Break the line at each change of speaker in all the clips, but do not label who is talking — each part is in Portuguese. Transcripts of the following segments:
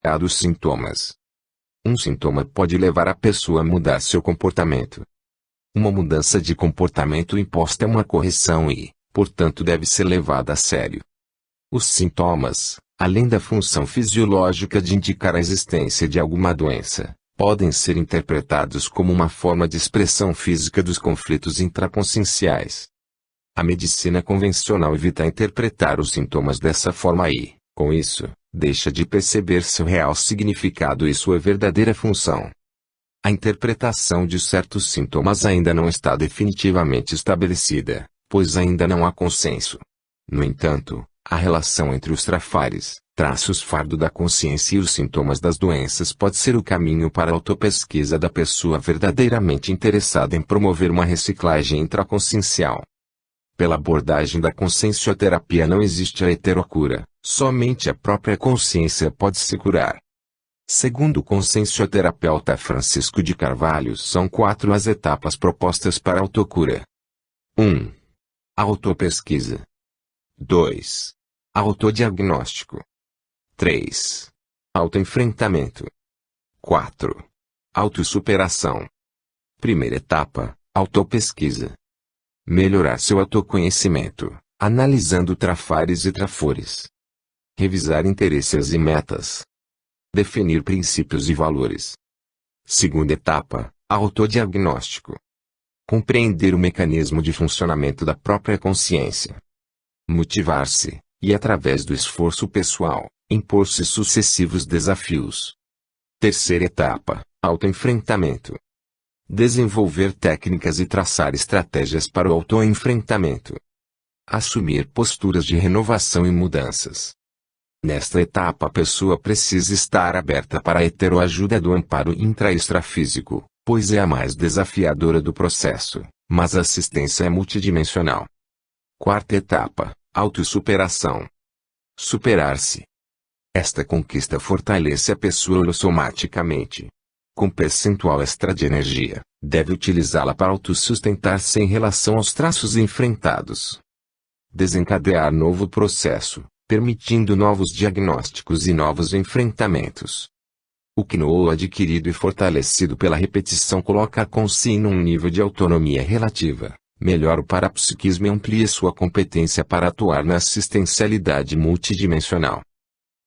A dos sintomas. Um sintoma pode levar a pessoa a mudar seu comportamento. Uma mudança de comportamento imposta é uma correção e, portanto, deve ser levada a sério. Os sintomas, além da função fisiológica de indicar a existência de alguma doença, podem ser interpretados como uma forma de expressão física dos conflitos intraconscienciais. A medicina convencional evita interpretar os sintomas dessa forma e, com isso, deixa de perceber seu real significado e sua verdadeira função. A interpretação de certos sintomas ainda não está definitivamente estabelecida, pois ainda não há consenso. No entanto, a relação entre os trafares, traços fardo da consciência e os sintomas das doenças pode ser o caminho para a autopesquisa da pessoa verdadeiramente interessada em promover uma reciclagem intraconsciencial. Pela abordagem da consciencioterapia não existe a heterocura, somente a própria consciência pode se curar. Segundo o consciencioterapeuta Francisco de Carvalho, são 4 as etapas propostas para a autocura. 1. Autopesquisa. 2. Autodiagnóstico. 3. Autoenfrentamento. 4. Autossuperação. Primeira etapa, autopesquisa. Melhorar seu autoconhecimento, analisando trafares e trafores. Revisar interesses e metas. Definir princípios e valores. Segunda etapa, autodiagnóstico. Compreender o mecanismo de funcionamento da própria consciência. Motivar-se, e através do esforço pessoal, impor-se sucessivos desafios. Terceira etapa, autoenfrentamento. Desenvolver técnicas e traçar estratégias para o autoenfrentamento. Assumir posturas de renovação e mudanças. Nesta etapa a pessoa precisa estar aberta para a heteroajuda do amparo intra- e extrafísico, pois é a mais desafiadora do processo, mas a assistência é multidimensional. Quarta etapa, autossuperação. Superar-se. Esta conquista fortalece a pessoa holossomaticamente. Com percentual extra de energia, deve utilizá-la para autossustentar-se em relação aos traços enfrentados. Desencadear novo processo, permitindo novos diagnósticos e novos enfrentamentos. O know-how adquirido e fortalecido pela repetição coloca a consciência num nível de autonomia relativa, melhora o parapsiquismo e amplia sua competência para atuar na assistencialidade multidimensional.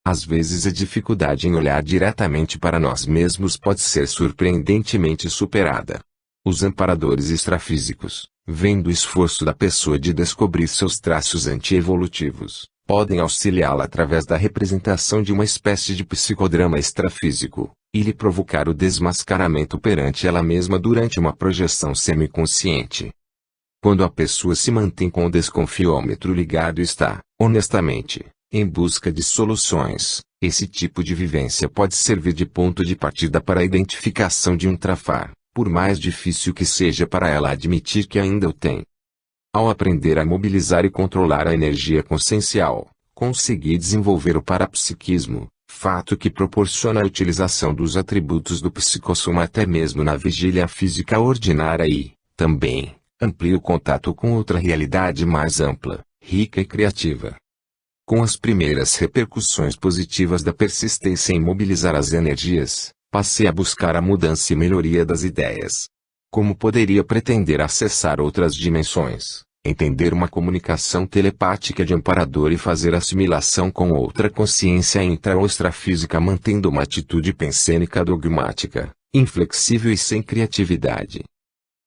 Às vezes a dificuldade em olhar diretamente para nós mesmos pode ser surpreendentemente superada. Os amparadores extrafísicos, vendo o esforço da pessoa de descobrir seus traços antievolutivos, podem auxiliá-la através da representação de uma espécie de psicodrama extrafísico, e lhe provocar o desmascaramento perante ela mesma durante uma projeção semiconsciente. Quando a pessoa se mantém com o desconfiômetro ligado e está, honestamente, em busca de soluções, esse tipo de vivência pode servir de ponto de partida para a identificação de um trafar, por mais difícil que seja para ela admitir que ainda o tem. Ao aprender a mobilizar e controlar a energia consciencial, consegui desenvolver o parapsiquismo, fato que proporciona a utilização dos atributos do psicossoma até mesmo na vigília física ordinária e, também, amplia o contato com outra realidade mais ampla, rica e criativa. Com as primeiras repercussões positivas da persistência em mobilizar as energias, passei a buscar a mudança e melhoria das ideias. Como poderia pretender acessar outras dimensões, entender uma comunicação telepática de amparador e fazer assimilação com outra consciência intra- ou extrafísica mantendo uma atitude pensênica dogmática, inflexível e sem criatividade?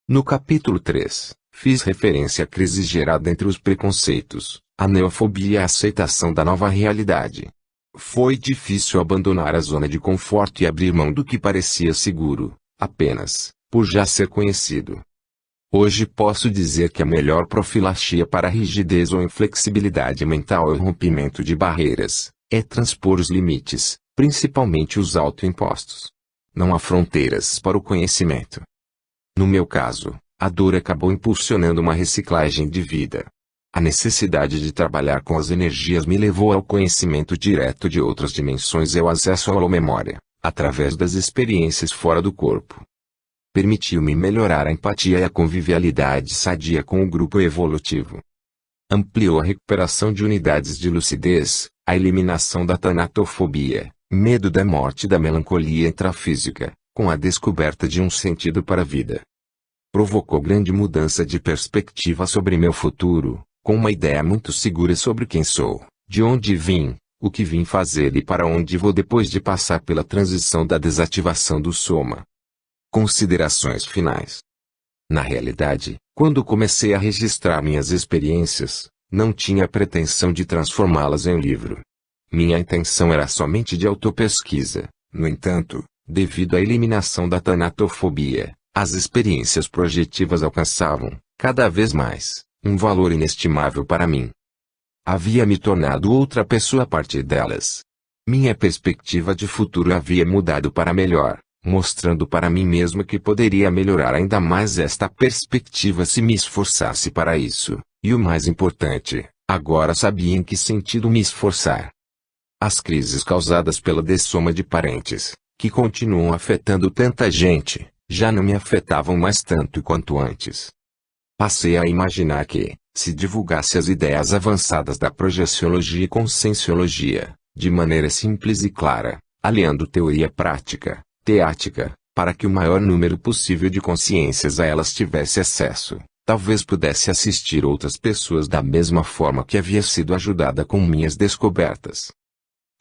No capítulo 3, fiz referência à crise gerada entre os preconceitos, a neofobia e a aceitação da nova realidade. Foi difícil abandonar a zona de conforto e abrir mão do que parecia seguro, apenas, por já ser conhecido. Hoje posso dizer que a melhor profilaxia para a rigidez ou inflexibilidade mental e o rompimento de barreiras, é transpor os limites, principalmente os autoimpostos. Não há fronteiras para o conhecimento. No meu caso, a dor acabou impulsionando uma reciclagem de vida. A necessidade de trabalhar com as energias me levou ao conhecimento direto de outras dimensões e ao acesso à memória, através das experiências fora do corpo. Permitiu-me melhorar a empatia e a convivialidade sadia com o grupo evolutivo. Ampliou a recuperação de unidades de lucidez, a eliminação da tanatofobia, Medo da morte e da melancolia intrafísica, com a descoberta de um sentido para a vida. Provocou grande mudança de perspectiva sobre meu futuro, com uma ideia muito segura sobre quem sou, de onde vim, o que vim fazer e para onde vou depois de passar pela transição da desativação do soma. Considerações finais. Na realidade, quando comecei a registrar minhas experiências, não tinha pretensão de transformá-las em livro. Minha intenção era somente de autopesquisa. No entanto, devido à eliminação da tanatofobia, as experiências projetivas alcançavam, cada vez mais, um valor inestimável para mim. Havia me tornado outra pessoa a partir delas. Minha perspectiva de futuro havia mudado para melhor, mostrando para mim mesmo que poderia melhorar ainda mais esta perspectiva se me esforçasse para isso, e o mais importante, agora sabia em que sentido me esforçar. As crises causadas pela dessoma de parentes, que continuam afetando tanta gente, já não me afetavam mais tanto quanto antes. Passei a imaginar que, se divulgasse as ideias avançadas da projeciologia e conscienciologia, de maneira simples e clara, aliando teoria prática, teática, para que o maior número possível de consciências a elas tivesse acesso, talvez pudesse assistir outras pessoas da mesma forma que havia sido ajudada com minhas descobertas.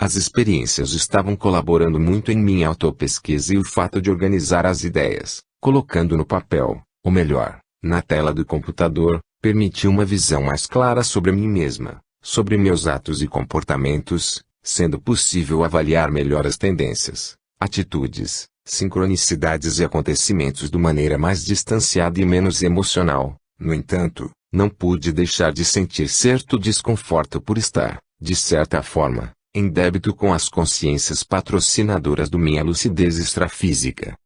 As experiências estavam colaborando muito em minha autopesquisa e o fato de organizar as ideias, colocando no papel, ou melhor, na tela do computador, permitiu uma visão mais clara sobre mim mesma, sobre meus atos e comportamentos, sendo possível avaliar melhor as tendências, atitudes, sincronicidades e acontecimentos de maneira mais distanciada e menos emocional. No entanto, não pude deixar de sentir certo desconforto por estar, de certa forma, em débito com as consciências patrocinadoras do minha lucidez extrafísica.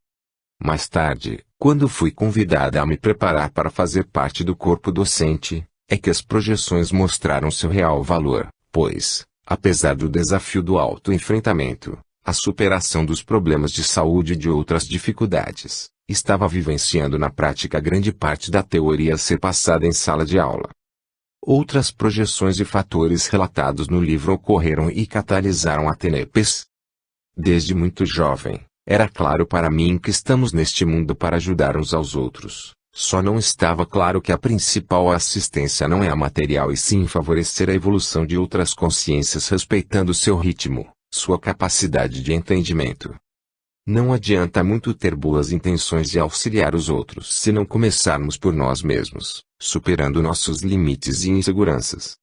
Mais tarde, quando fui convidada a me preparar para fazer parte do corpo docente, é que as projeções mostraram seu real valor, pois, apesar do desafio do autoenfrentamento, a superação dos problemas de saúde e de outras dificuldades, estava vivenciando na prática grande parte da teoria a ser passada em sala de aula. Outras projeções e fatores relatados no livro ocorreram e catalisaram a TENEPES. Desde muito jovem, era claro para mim que estamos neste mundo para ajudar uns aos outros. Só não estava claro que a principal assistência não é a material e sim favorecer a evolução de outras consciências respeitando seu ritmo, sua capacidade de entendimento. Não adianta muito ter boas intenções de auxiliar os outros se não começarmos por nós mesmos, superando nossos limites e inseguranças.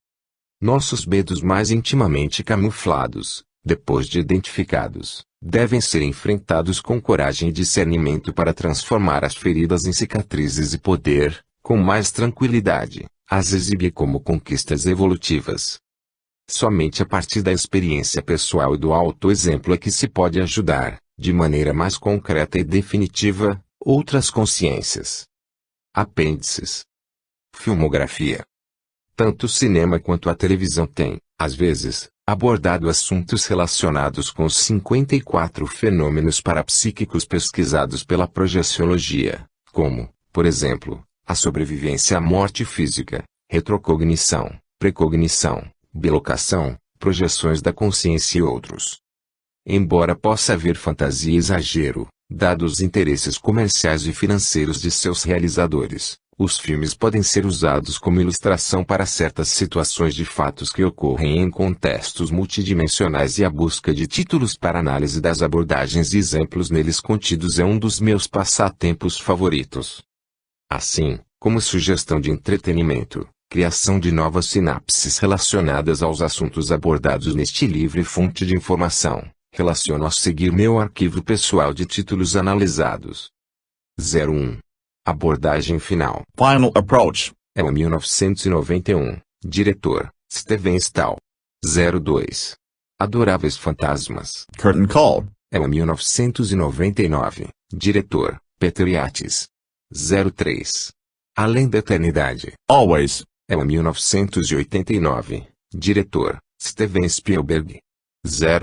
Nossos medos mais intimamente camuflados, depois de identificados, devem ser enfrentados com coragem e discernimento para transformar as feridas em cicatrizes e poder, com mais tranquilidade, as exibir como conquistas evolutivas. Somente a partir da experiência pessoal e do autoexemplo é que se pode ajudar, de maneira mais concreta e definitiva, outras consciências. Apêndices. Filmografia. Tanto o cinema quanto a televisão têm, às vezes, abordado assuntos relacionados com os 54 fenômenos parapsíquicos pesquisados pela projeciologia, como, por exemplo, a sobrevivência à morte física, retrocognição, precognição, bilocação, projeções da consciência e outros. Embora possa haver fantasia e exagero, dados os interesses comerciais e financeiros de seus realizadores, os filmes podem ser usados como ilustração para certas situações de fatos que ocorrem em contextos multidimensionais e a busca de títulos para análise das abordagens e exemplos neles contidos é um dos meus passatempos favoritos. Assim, como sugestão de entretenimento, criação de novas sinapses relacionadas aos assuntos abordados neste livro e fonte de informação, relaciono a seguir meu arquivo pessoal de títulos analisados. 01. Abordagem final.
Final Approach.
É o 1991. Diretor, Steven Stahl. 02. Adoráveis Fantasmas.
Curtain Call.
É o 1999. Diretor, Peter Yates. 03. Além da Eternidade.
Always.
É o 1989. Diretor, Steven Spielberg.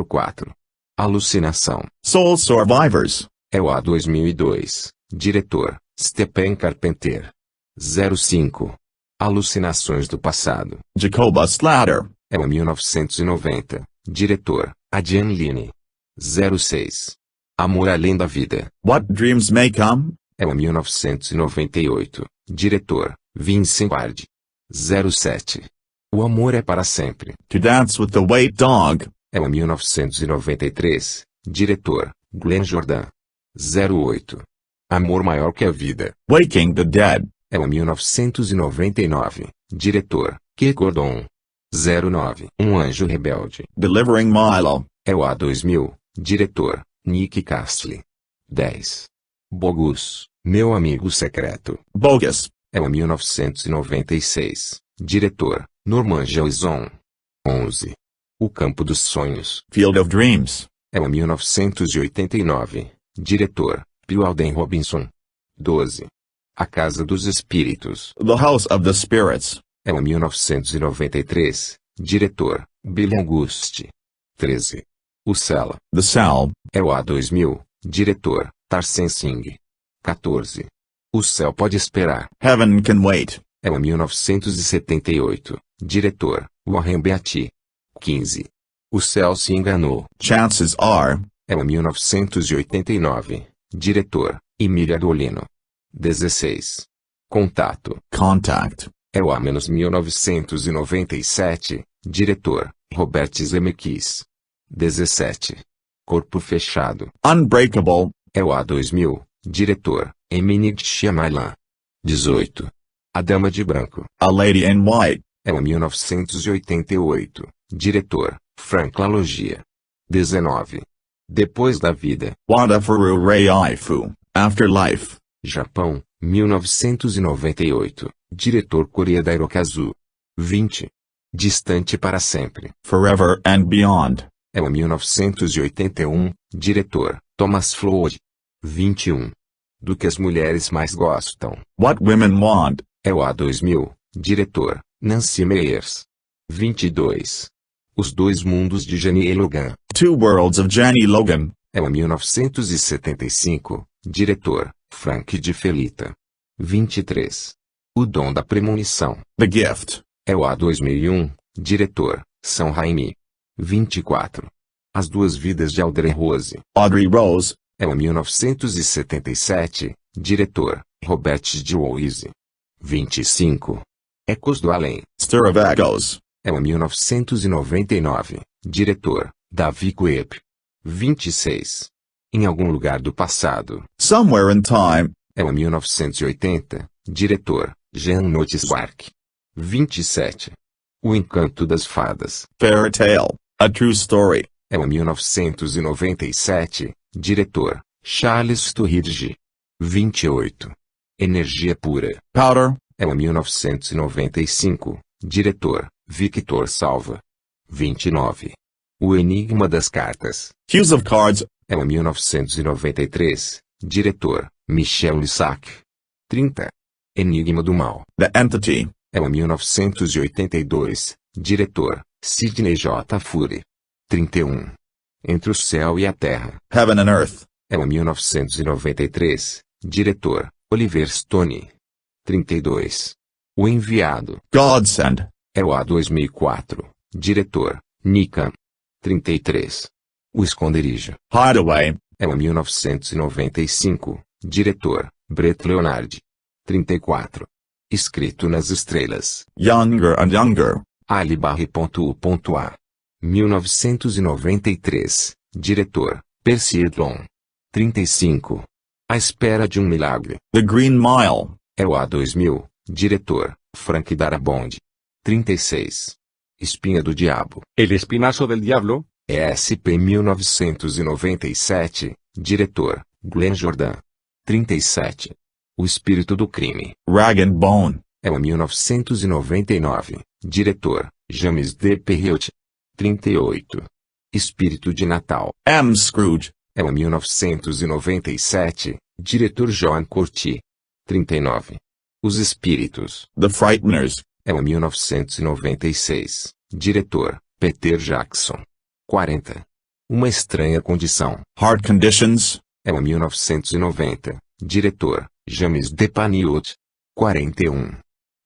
04. Alucinação.
Soul Survivors.
É o A 2002. Diretor, Stephen Carpenter. 05. Alucinações do Passado.
Jacoba Slatter.
É o 1990. Diretor, Adrian Lyne. 06. Amor além da vida.
What dreams may come?
É o 1998. Diretor, Vincent Ward. 07. O amor é para sempre.
To Dance with the White Dog.
É o 1993. Diretor, Glenn Jordan. 08. Amor maior que a vida.
Waking the Dead.
É o 1999. Diretor, Ke Gordon. 09. Um anjo rebelde.
Delivering Milo.
É o A2000. Diretor, Nick Castle. 10. Bogus, meu amigo secreto.
Bogus.
É o 1996. Diretor, Norman Jewison. 11. O campo dos sonhos.
Field of Dreams.
É o 1989. Diretor, Phil Alden Robinson. 12. A Casa dos Espíritos.
The House of the Spirits.
É o 1993. Diretor, Bill Auguste. 13. O Cell.
The Cell.
É o A2000. Diretor, Tarsem Singh. 14. O céu pode esperar.
Heaven Can Wait.
É o 1978. Diretor, Warren Beatty. 15. O céu se enganou.
Chances Are.
É o 1989. Diretor, Emília Dolino. 16. Contato.
Contact.
É o A-1997. Diretor, Robert Zemeckis. 17. Corpo fechado.
Unbreakable.
É o A2000. Diretor, M. Night Shyamalan. 18. A Dama de Branco.
A Lady in White.
É o 1988. Diretor, Frank Lalogia. 19. Depois da vida.
Wadafuru Reifu. Afterlife.
Japão, 1998. Diretor Koreeda Hirokazu. 20. Distante para sempre.
Forever and Beyond.
É o 1981. Diretor, Thomas Floyd. 21. Do que as mulheres mais gostam.
What Women Want.
É o A2000. Diretor, Nancy Meyers. 22. Os Dois Mundos de Janie Logan.
Two Worlds of Jenny Logan.
É o 1975. Diretor, Frank de Felita. 23. O Dom da Premonição.
The Gift.
É o A2001. Diretor, Sam Raimi. 24. As Duas Vidas de Audrey Rose.
Audrey Rose.
É o 1977. Diretor, Robert Giuise. 25. Ecos do Além.
Stir of Echoes.
É o 1999. Diretor, Davi Coep. 26. Em algum lugar do passado.
Somewhere in Time.
É o 1980. Diretor, Jean Notiswark. 27. O Encanto das Fadas.
Fairy Tale. A True Story.
É o 1997. Diretor, Charles Sturridge. 28. Energia Pura.
Powder.
É o 1995. Diretor, Victor Salva. 29. O Enigma das Cartas.
Hues of Cards.
É o 1993. Diretor, Michel Lissac. 30. Enigma do Mal.
The Entity.
É o 1982. Diretor, Sidney J. Fury. 31. Entre o Céu e a Terra.
Heaven and Earth.
É o 1993. Diretor, Oliver Stone. 32. O Enviado.
Godsend.
É o A2004. Diretor, Nika. 33. O Esconderijo.
Hideaway.
É o 1995. Diretor, Brett Leonard. 34. Escrito nas Estrelas.
Younger and Younger.
Ali_.u.a. 1993. Diretor, Percy Edlon. 35. À Espera de um Milagre.
The Green Mile.
É o A2000. Diretor, Frank Darabont. 36. Espinha do Diabo.
El Espinazo del Diablo.
ESP 1997. Diretor, Glenn Jordan. 37. O Espírito do Crime.
Rag and Bone.
É o 1999. Diretor, James D. Perriot. 38. Espírito de Natal.
M. Scrooge.
É o 1997. Diretor John Curti. 39. Os Espíritos.
The Frighteners.
É o 1996. Diretor, Peter Jackson. 40. Uma Estranha Condição.
Heart Conditions.
É o 1990. Diretor, James Depaniot. 41.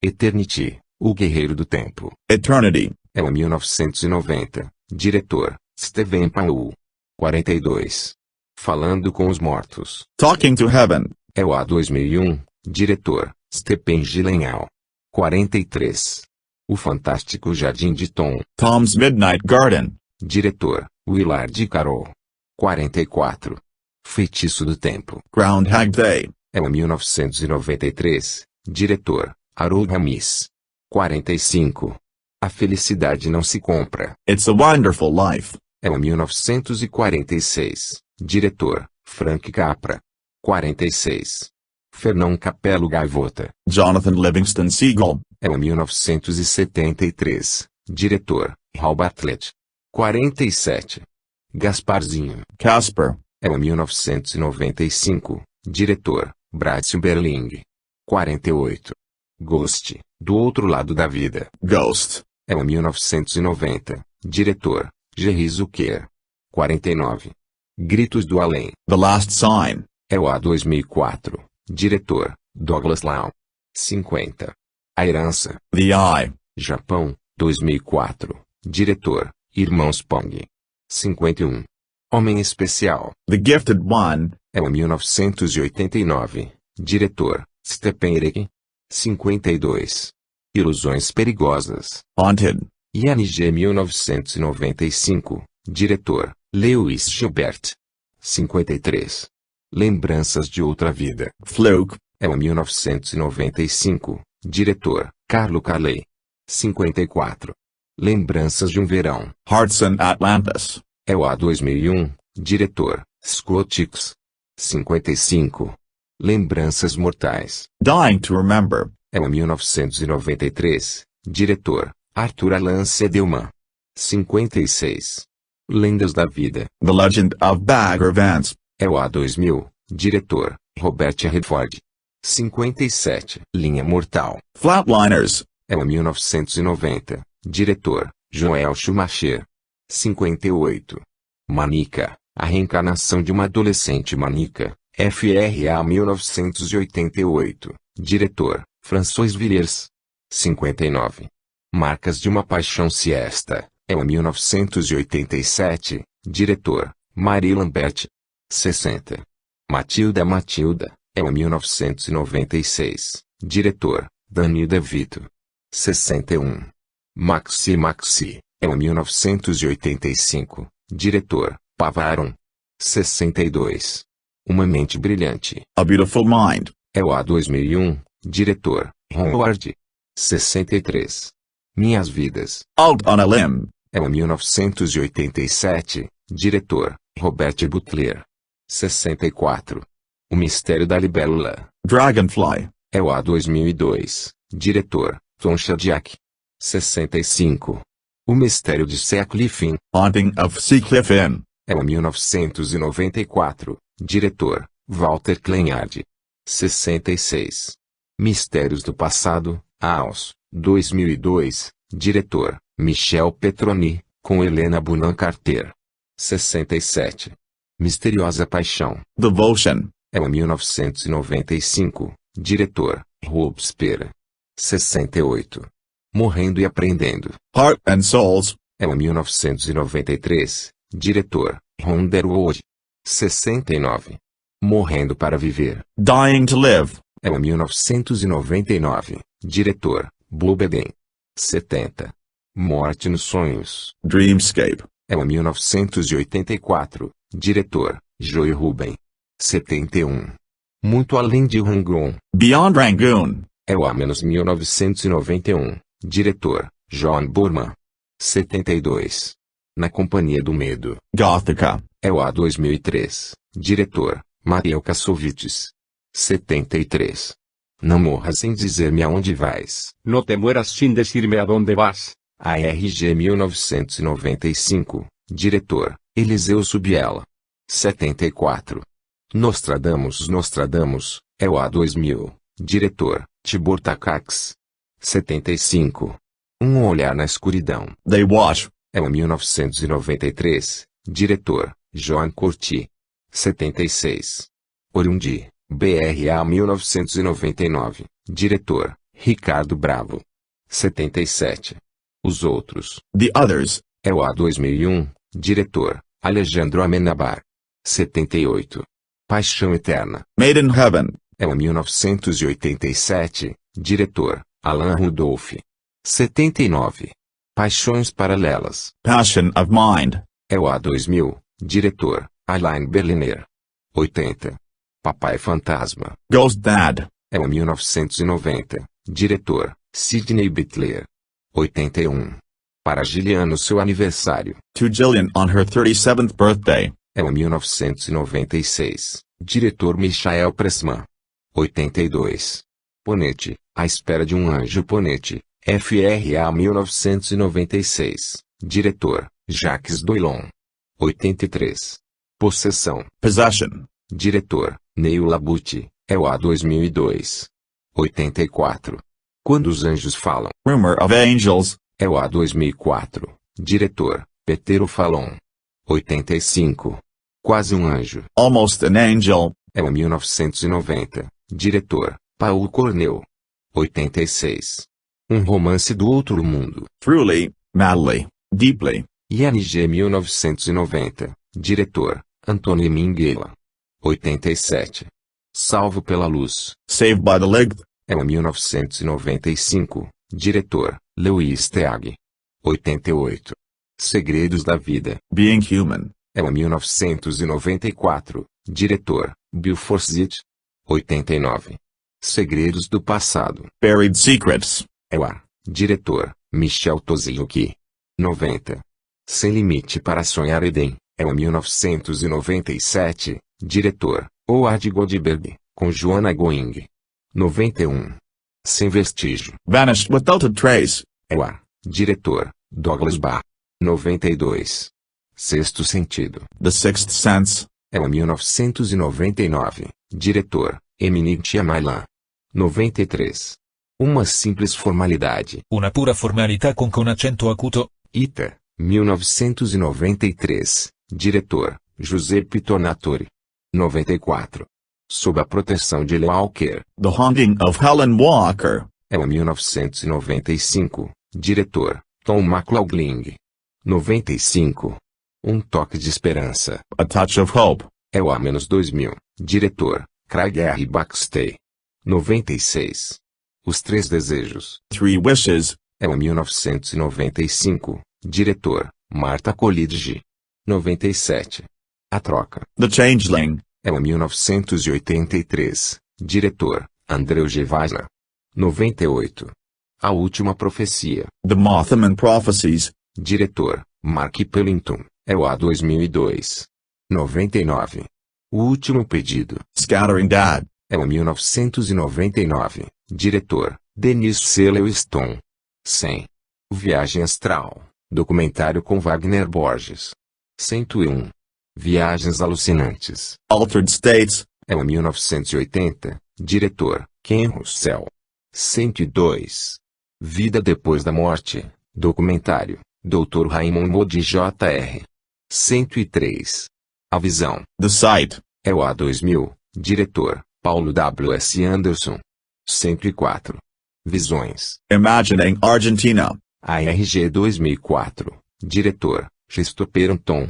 Eternity, o Guerreiro do Tempo.
Eternity.
É o 1990. Diretor, Steven Paul. 42. Falando com os mortos.
Talking to Heaven.
É o A 2001, diretor, Stephen Gyllenhaal. 43. O Fantástico Jardim de Tom.
Tom's Midnight Garden.
Diretor, Willard Carroll. 44. Feitiço do Tempo.
Groundhog Day.
É o 1993, diretor, Harold Ramis. 45. A Felicidade Não Se Compra.
It's a Wonderful Life.
É o 1946, diretor, Frank Capra. 46. Fernão Capello Gaivota.
Jonathan Livingston Seagull.
É o 1973, diretor, Hal Bartlett. 47. Gasparzinho.
Casper.
É o 1995, diretor, Bratz Berling. 48. Ghost, Do Outro Lado da Vida.
Ghost.
É o 1990, diretor, Jerry Zucker. 49. Gritos do Além.
The Last Sign.
É o A 2004, diretor, Douglas Lau. 50. A Herança.
The Eye.
Japão, 2004, diretor, Irmãos Pong. 51. Homem Especial.
The Gifted One.
É o 1989, diretor, Stephen Erich. 52. Ilusões Perigosas.
Haunted.
ING 1995, diretor, Lewis Gilbert. 53. Lembranças de Outra Vida.
Fluke.
É o 1995, diretor, Carlo Carley. 54. Lembranças de um Verão.
Hearts in Atlantis.
É o A 2001, diretor, Scott Hicks. 55. Lembranças Mortais.
Dying to Remember.
É o 1993, diretor, Arthur Alan Edelman. 56. Lendas da Vida.
The Legend of Bagger Vance.
É o A 2000, diretor, Robert Redford. 57. Linha Mortal.
Flatliners.
É o 1990, diretor, Joel Schumacher. 58. Manica, a reencarnação de uma adolescente maníaca. FRA 1988, diretor, François Villiers. 59. Marcas de uma Paixão Siesta. É o 1987, diretor, Marie Lambert. 60. Matilda Matilda. É o 1996, diretor, Danny DeVito. 61. Maxi Maxi. É o 1985, diretor, Pavaron. 62. Uma Mente Brilhante.
A Beautiful Mind.
É o A 2001, diretor, Ron Ward. 63. Minhas Vidas.
Out on a Limb.
É o 1987, diretor, Robert Butler. 64. O Mistério da Libélula.
Dragonfly.
É o A 2002, diretor, Tom Shadyac. 65. O Mistério de Seacliff Inn.
Haunting of Seacliff Inn.
É o 1994, diretor, Walter Kleinhard. 66. Mistérios do Passado, Aos, 2002, diretor, Michel Petroni, com Helena Bonham Carter. 67. Misteriosa Paixão.
Devotion.
É o 1995, diretor, Robespierre. 68. Morrendo e Aprendendo.
Heart and Souls.
É o 1993, diretor, Ron Underwood. 69. Morrendo para Viver.
Dying to Live.
É o 1999, diretor, Blue Beden. 70. Morte nos Sonhos.
Dreamscape.
É o 1984, diretor, Joey Ruben. 71. Muito Além de Rangoon.
Beyond Rangoon.
É o A-1991, diretor, John Boorman. 72. Na Companhia do Medo.
Gothica.
É o A 2003, diretor, Mariel Kassovitz. 73. Não morras sem dizer-me aonde vais.
No te mueras sin decirme a dónde vas.
ARG 1995, diretor, Eliseu Subiela. 74. Nostradamus, é o A 2000, diretor, Tibor Takacs. 75. Um Olhar na Escuridão.
They Watch.
É o 1993, diretor, Joan Corti. 76. Orundi, BRA 1999, diretor, Ricardo Bravo. 77. Os Outros.
The Others.
É o A 2001, diretor, Alejandro Amenábar. 78. Paixão Eterna.
Made in Heaven.
É o 1987. Diretor, Alain Rudolph. 79. Paixões Paralelas.
Passion of Mind.
É o A2000. Diretor, Alain Berliner. 80. Papai Fantasma.
Ghost Dad.
É o 1990. Diretor, Sidney Bitler. 81. Para Gillian no seu aniversário.
To Jillian on her 37th birthday.
É o 1996. Diretor Michael Pressman. 82. Ponete, À Espera de um Anjo Ponete, FRA 1996. Diretor, Jacques Doillon. 83. Possessão.
Possession.
Diretor, Neil Labute, é o A 2002. 84. Quando os Anjos Falam.
Rumor of Angels.
É o A 2004. Diretor, Peter Fallon. 85. Quase um Anjo.
Almost an Angel.
É o 1990. Diretor, Paul Cornell. 86. Um Romance do Outro Mundo.
Truly, madly, deeply.
ING 1990. Diretor, Anthony Minghella. 87. Salvo pela Luz.
Saved by the Light.
É o 1995. Diretor, Louis Teague. 88. Segredos da Vida.
Being Human.
É o 1994. Diretor, Bill Forsyth. 89. Segredos do Passado.
Buried Secrets.
É o A. Diretor, Michel Toziuki. 90. Sem Limite para Sonhar Eden. É o 1997. Diretor, Howard Goldberg, com Joanna Going. 91. Sem Vestígio.
Vanished without a trace.
É o A. Diretor, Douglas Barr. 92. Sexto Sentido.
The Sixth Sense.
É o 1999. Diretor, Eminent Shyamalan. 93. Uma Simples Formalidade.
Una pura formalità con accento acuto.
Ita, 1993. Diretor, Giuseppe Tornatore. 94. Sob a Proteção de Lee Walker.
The Haunting of Helen Walker.
É o 1995. Diretor, Tom McLaughlin. 95. Um Toque de Esperança.
A Touch of Hope.
É o A-2000. Diretor, Craig R. Baxter. 96. Os Três Desejos.
Three Wishes.
É o 1995. Diretor, Marta Coolidge. 97. A Troca.
The Changeling.
É o 1983. Diretor, Andreu Gevasna. 98. A Última Profecia.
The Mothman Prophecies.
Diretor, Mark Pellington. É o A 2002. 99. O Último Pedido.
Scattering Dad.
É o 1999. Diretor, Denis Selewston. 100. Viagem Astral. Documentário com Wagner Borges. 101. Viagens Alucinantes.
Altered States.
É o 1980. Diretor, Ken Russell. 102. Vida Depois da Morte. Documentário, Dr. Raymond Moody Jr. 103. A Visão.
The Sight.
É o A 2000. Diretor, Paulo W. S. Anderson. 104. Visões.
Imagining Argentina.
ARG 2004. Diretor, Christopher Anton.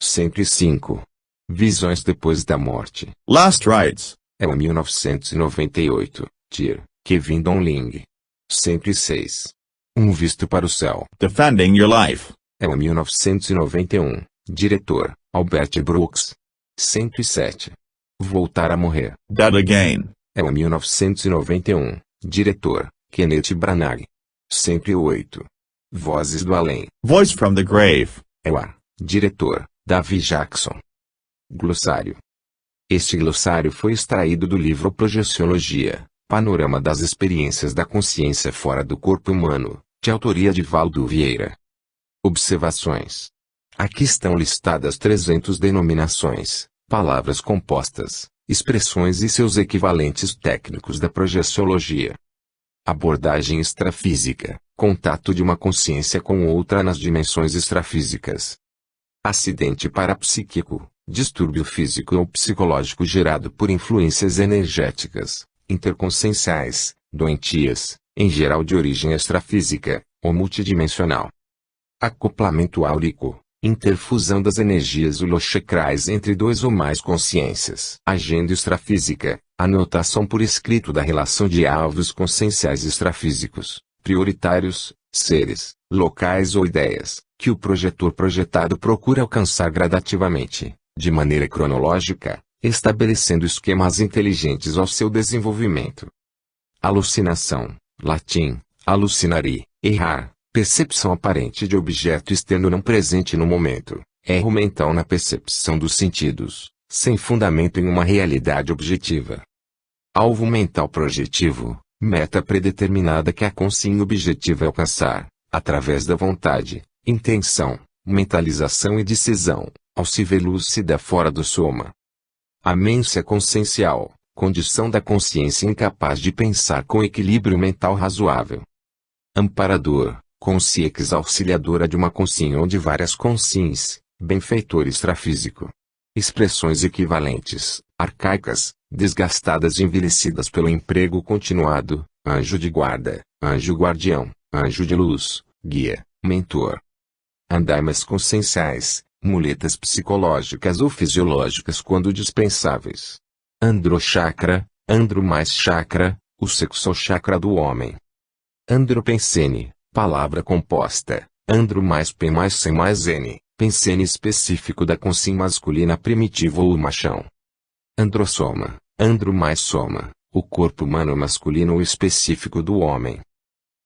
105. Visões Depois da Morte.
Last Rites.
É o 1998. Tir, Kevin Donling. 106. Um Visto para o Céu.
Defending Your Life.
É o 1991. Diretor, Albert Brooks. 107. Voltar a Morrer.
Dead Again.
É o 1991. Diretor, Kenneth Branagh. 108. Vozes do Além.
Voice from the Grave.
É o A. Diretor, Davy Jackson. Glossário. Este glossário foi extraído do livro Projeciologia, Panorama das Experiências da Consciência Fora do Corpo Humano, de autoria de Valdo Vieira. Observações. Aqui estão listadas 300 denominações, palavras compostas, expressões e seus equivalentes técnicos da projeciologia. Abordagem extrafísica, contato de uma consciência com outra nas dimensões extrafísicas. Acidente parapsíquico, distúrbio físico ou psicológico gerado por influências energéticas, interconscienciais, doentias, em geral de origem extrafísica, ou multidimensional. Acoplamento áurico, Interfusão das energias holochacrais entre dois ou mais consciências. Agenda extrafísica. Anotação por escrito da relação de alvos conscienciais extrafísicos, prioritários, seres, locais ou ideias, que o projetor projetado procura alcançar gradativamente, de maneira cronológica, estabelecendo esquemas inteligentes ao seu desenvolvimento. Alucinação. Latim, alucinare, errar, percepção aparente de objeto externo não presente no momento, erro mental na percepção dos sentidos, sem fundamento em uma realidade objetiva. Alvo mental projetivo, meta predeterminada que a consciência objetiva é alcançar, através da vontade, intenção, mentalização e decisão, ao se ver lúcida fora do soma. Amência consciencial, condição da consciência incapaz de pensar com equilíbrio mental razoável. Amparador, consciência auxiliadora de uma consciência ou de várias consciências, benfeitor extrafísico. Expressões equivalentes, arcaicas, desgastadas e envelhecidas pelo emprego continuado, anjo de guarda, anjo guardião, anjo de luz, guia, mentor. Andaimas conscienciais, muletas psicológicas ou fisiológicas quando dispensáveis. Androchakra, andro mais chakra, o sexual chakra do homem. Andropensene, palavra composta, andro mais p mais c mais n, pensene específico da consciência masculina primitiva ou machão. Androssoma, andro mais soma, o corpo humano masculino ou específico do homem.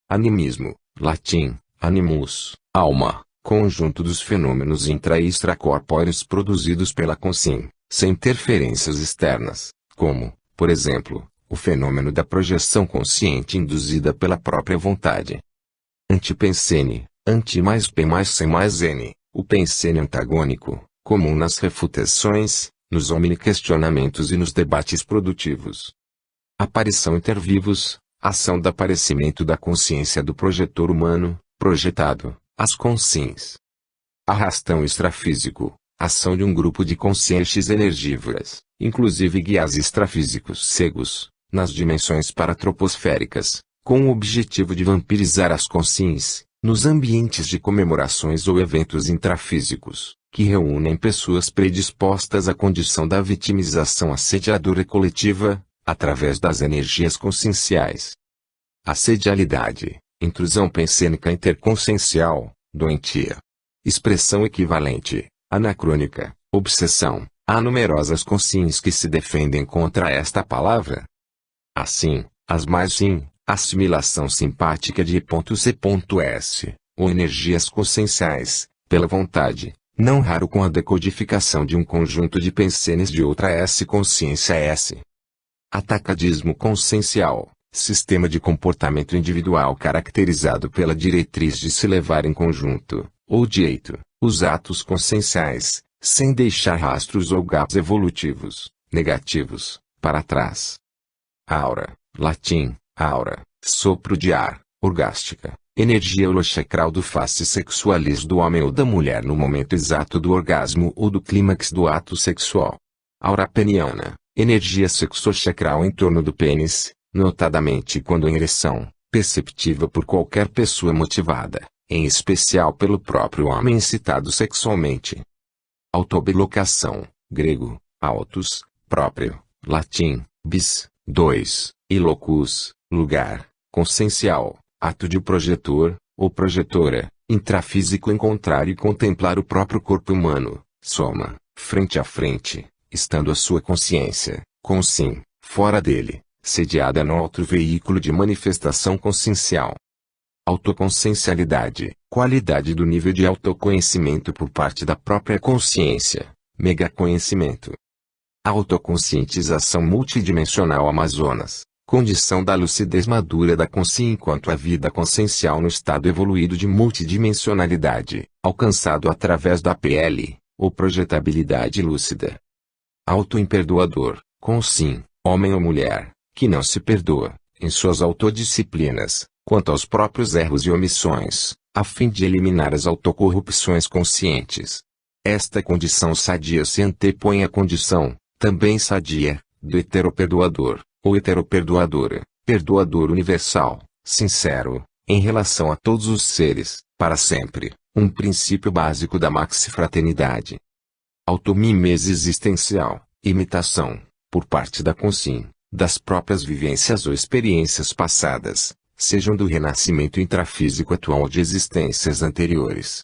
Animismo, latim, animus, alma, conjunto dos fenômenos intra- e extracorpóreos produzidos pela consciência, sem interferências externas, como, por exemplo, o fenômeno da projeção consciente induzida pela própria vontade. Antipensene, anti mais p mais c mais n, o pensene antagônico, comum nas refutações, nos omniquestionamentos e nos debates produtivos. Aparição intervivos, ação do aparecimento da consciência do projetor humano, projetado, as consciências. Arrastão extrafísico, ação de um grupo de consciências energívoras, inclusive guias extrafísicos cegos, nas dimensões paratroposféricas, com o objetivo de vampirizar as consciências, nos ambientes de comemorações ou eventos intrafísicos, que reúnem pessoas predispostas à condição da vitimização assediadora coletiva, através das energias conscienciais. Assedialidade, intrusão pensênica interconsciencial, doentia. Expressão equivalente, anacrônica, obsessão, há numerosas consciências que se defendem contra esta palavra. Assim, as mais sim, assimilação simpática de E.C.S, ou energias conscienciais, pela vontade, não raro com a decodificação de um conjunto de pensenes de outra S consciência S. Atacadismo consciencial, sistema de comportamento individual caracterizado pela diretriz de se levar em conjunto, ou direito, os atos conscienciais, sem deixar rastros ou gaps evolutivos, negativos, para trás. Aura, latim, aura, sopro de ar, orgástica, energia holochacral do face sexualis do homem ou da mulher no momento exato do orgasmo ou do clímax do ato sexual. Aura peniana, energia sexochacral em torno do pênis, notadamente quando em ereção, perceptível por qualquer pessoa motivada, em especial pelo próprio homem excitado sexualmente. Autobilocação, grego, autos, próprio, latim, bis, 2, e locus, lugar, consciencial, ato de projetor, ou projetora, intrafísico encontrar e contemplar o próprio corpo humano, soma, frente a frente, estando a sua consciência, consim, fora dele, sediada no outro veículo de manifestação consciencial. Autoconsciencialidade, qualidade do nível de autoconhecimento por parte da própria consciência, megaconhecimento. Autoconscientização multidimensional Amazonas, condição da lucidez madura da consciência enquanto a vida consciencial no estado evoluído de multidimensionalidade, alcançado através da PL, ou projetabilidade lúcida. Autoimperdoador, consim, homem ou mulher, que não se perdoa, em suas autodisciplinas, quanto aos próprios erros e omissões, a fim de eliminar as autocorrupções conscientes. Esta condição sadia se antepõe à condição, também sadia, do heteroperdoador, ou heteroperdoadora, perdoador universal, sincero, em relação a todos os seres, para sempre, Um princípio básico da maxifraternidade. Automimese existencial, imitação, por parte da consciência, das próprias vivências ou experiências passadas, sejam do renascimento intrafísico atual ou de existências anteriores.